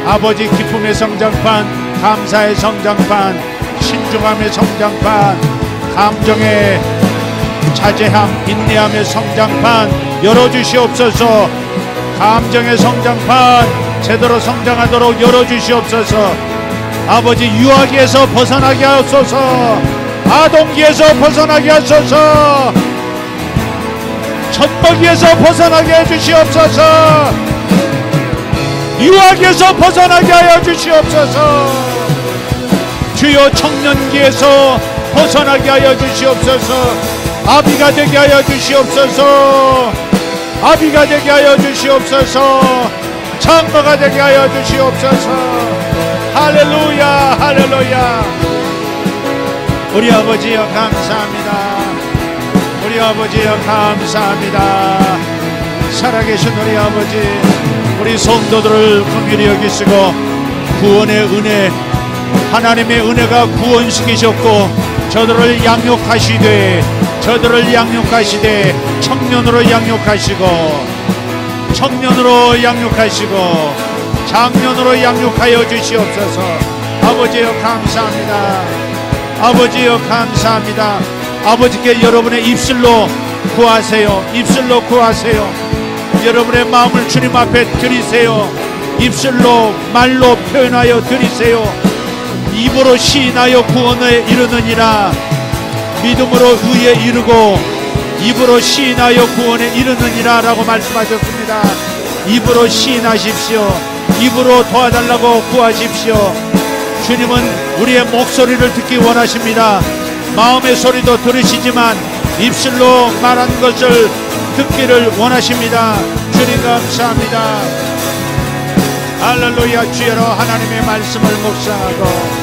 아버지, 기쁨의 성장판, 감사의 성장판, 신중함의 성장판, 감정의 자제함, 인내함의 성장판 열어주시옵소서. 감정의 성장판 제대로 성장하도록 열어주시옵소서. 아버지, 유아기에서 벗어나게 하소서. 아동기에서 벗어나게 하소서. 젖먹이에서 벗어나게 해주시옵소서. 유학에서 벗어나게 하여 주시옵소서. 주여 청년기에서 벗어나게 하여 주시옵소서. 아비가 되게 하여 주시옵소서. 아비가 되게 하여 주시옵소서. 장로가 되게 하여 주시옵소서. 할렐루야 할렐루야. 우리 아버지여 감사합니다. 우리 아버지여 감사합니다. 살아계신 우리 아버지, 우리 성도들을 긍휼히 여기시고 구원의 은혜, 하나님의 은혜가 구원시키셨고 저들을 양육하시되 청년으로 양육하시고 장년으로 양육하여 주시옵소서. 아버지여 감사합니다. 아버지여 감사합니다. 아버지께 여러분의 입술로 구하세요. 입술로 구하세요. 여러분의 마음을 주님 앞에 드리세요. 입술로 말로 표현하여 드리세요. 입으로 시인하여 구원에 이르느니라. 믿음으로 의에 이르고 입으로 시인하여 구원에 이르느니라 라고 말씀하셨습니다. 입으로 시인하십시오. 입으로 도와달라고 구하십시오. 주님은 우리의 목소리를 듣기 원하십니다. 마음의 소리도 들으시지만 입술로 말한 것을 듣기를 원하십니다. 주님 감사합니다. 할렐루야. 주여로 하나님의 말씀을 묵상하고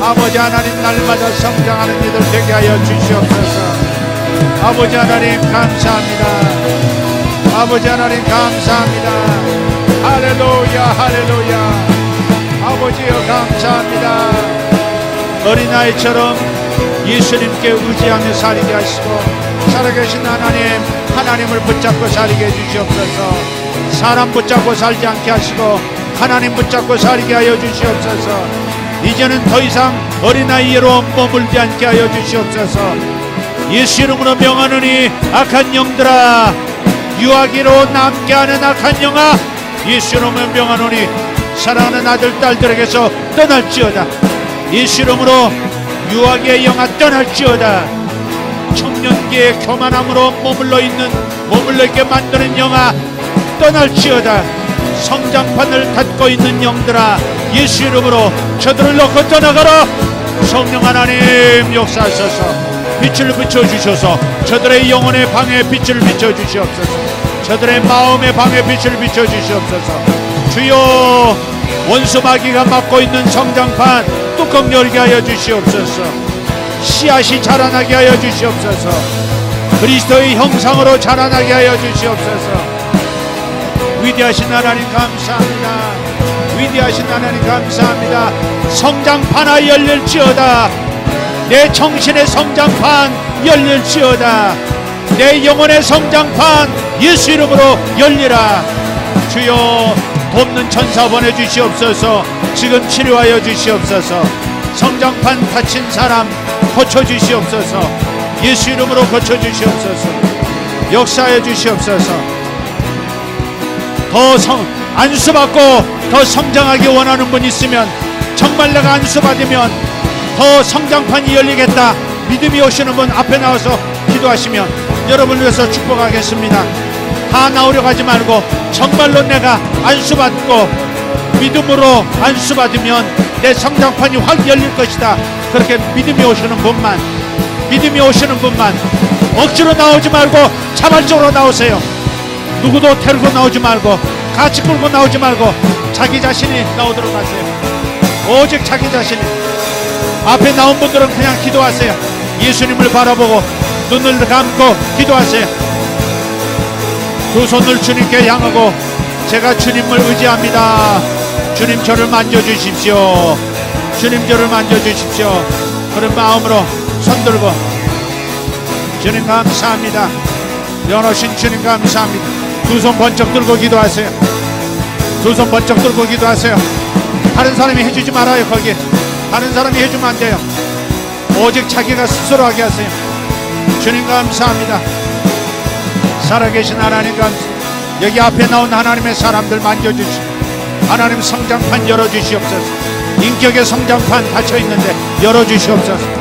아버지 하나님 날마다 성장하는 이들 되게 하여 주시옵소서. 아버지 하나님 감사합니다. 아버지 하나님 감사합니다. 할렐루야 할렐루야. 아버지여 감사합니다. 어린아이처럼 예수님께 의지하며 살게 하시고 살아계신 하나님을 붙잡고 살게 해주시옵소서. 사람 붙잡고 살지 않게 하시고 하나님 붙잡고 살게 하여 주시옵소서. 이제는 더 이상 어린아이로 머물지 않게 하여 주시옵소서. 예수 이름으로 명하노니 악한 영들아, 유아기로 남게 하는 악한 영아, 예수 이름으로 명하노니 사랑하는 아들 딸들에게서 떠날지어다. 예수 이름으로 유아기의 영아 떠날지어다. 청년기의 교만함으로 머물러 있게 만드는 영아 떠날지어다. 성장판을 닫고 있는 영들아, 예수 이름으로 저들을 놓고 떠나가라. 성령 하나님 역사하소서. 빛을 비춰주셔서 저들의 영혼의 방에 빛을 비춰주시옵소서. 저들의 마음의 방에 빛을 비춰주시옵소서. 주여, 원수 마귀가 막고 있는 성장판 뚜껑 열게 하여 주시옵소서. 씨앗이 자라나게 하여 주시옵소서. 그리스도의 형상으로 자라나게 하여 주시옵소서. 위대하신 하나님 감사합니다. 위대하신 하나님 감사합니다. 성장판아 열릴지어다. 내 정신의 성장판 열릴지어다. 내 영혼의 성장판 예수 이름으로 열리라. 주여, 돕는 천사 보내주시옵소서. 지금 치료하여 주시옵소서. 성장판 다친 사람 고쳐주시옵소서. 예수 이름으로 고쳐주시옵소서. 역사해 주시옵소서. 더 안수받고 더 성장하기 원하는 분 있으면, 정말 내가 안수받으면 더 성장판이 열리겠다 믿음이 오시는 분 앞에 나와서 기도하시면 여러분을 위해서 축복하겠습니다. 다 나오려고 하지 말고 정말로 내가 안수받고 믿음으로 안수받으면 내 성장판이 확 열릴 것이다. 그렇게 믿음이 오시는 분만 억지로 나오지 말고 자발적으로 나오세요. 누구도 데리고 나오지 말고 같이 끌고 나오지 말고 자기 자신이 나오도록 하세요. 오직 자기 자신이. 앞에 나온 분들은 그냥 기도하세요. 예수님을 바라보고 눈을 감고 기도하세요. 두 손을 주님께 향하고 제가 주님을 의지합니다. 주님 저를 만져주십시오. 주님 저를 만져주십시오. 그런 마음으로 손들고 주님 감사합니다. 연하신 주님 감사합니다. 두 손 번쩍 들고 기도하세요. 두 손 번쩍 들고 기도하세요. 다른 사람이 해주지 말아요. 거기 다른 사람이 해주면 안 돼요. 오직 자기가 스스로 하게 하세요. 주님 감사합니다. 살아계신 하나님 감사합니다. 여기 앞에 나온 하나님의 사람들 만져주시고 하나님 성장판 열어주시옵소서. 인격의 성장판 닫혀있는데 열어주시옵소서.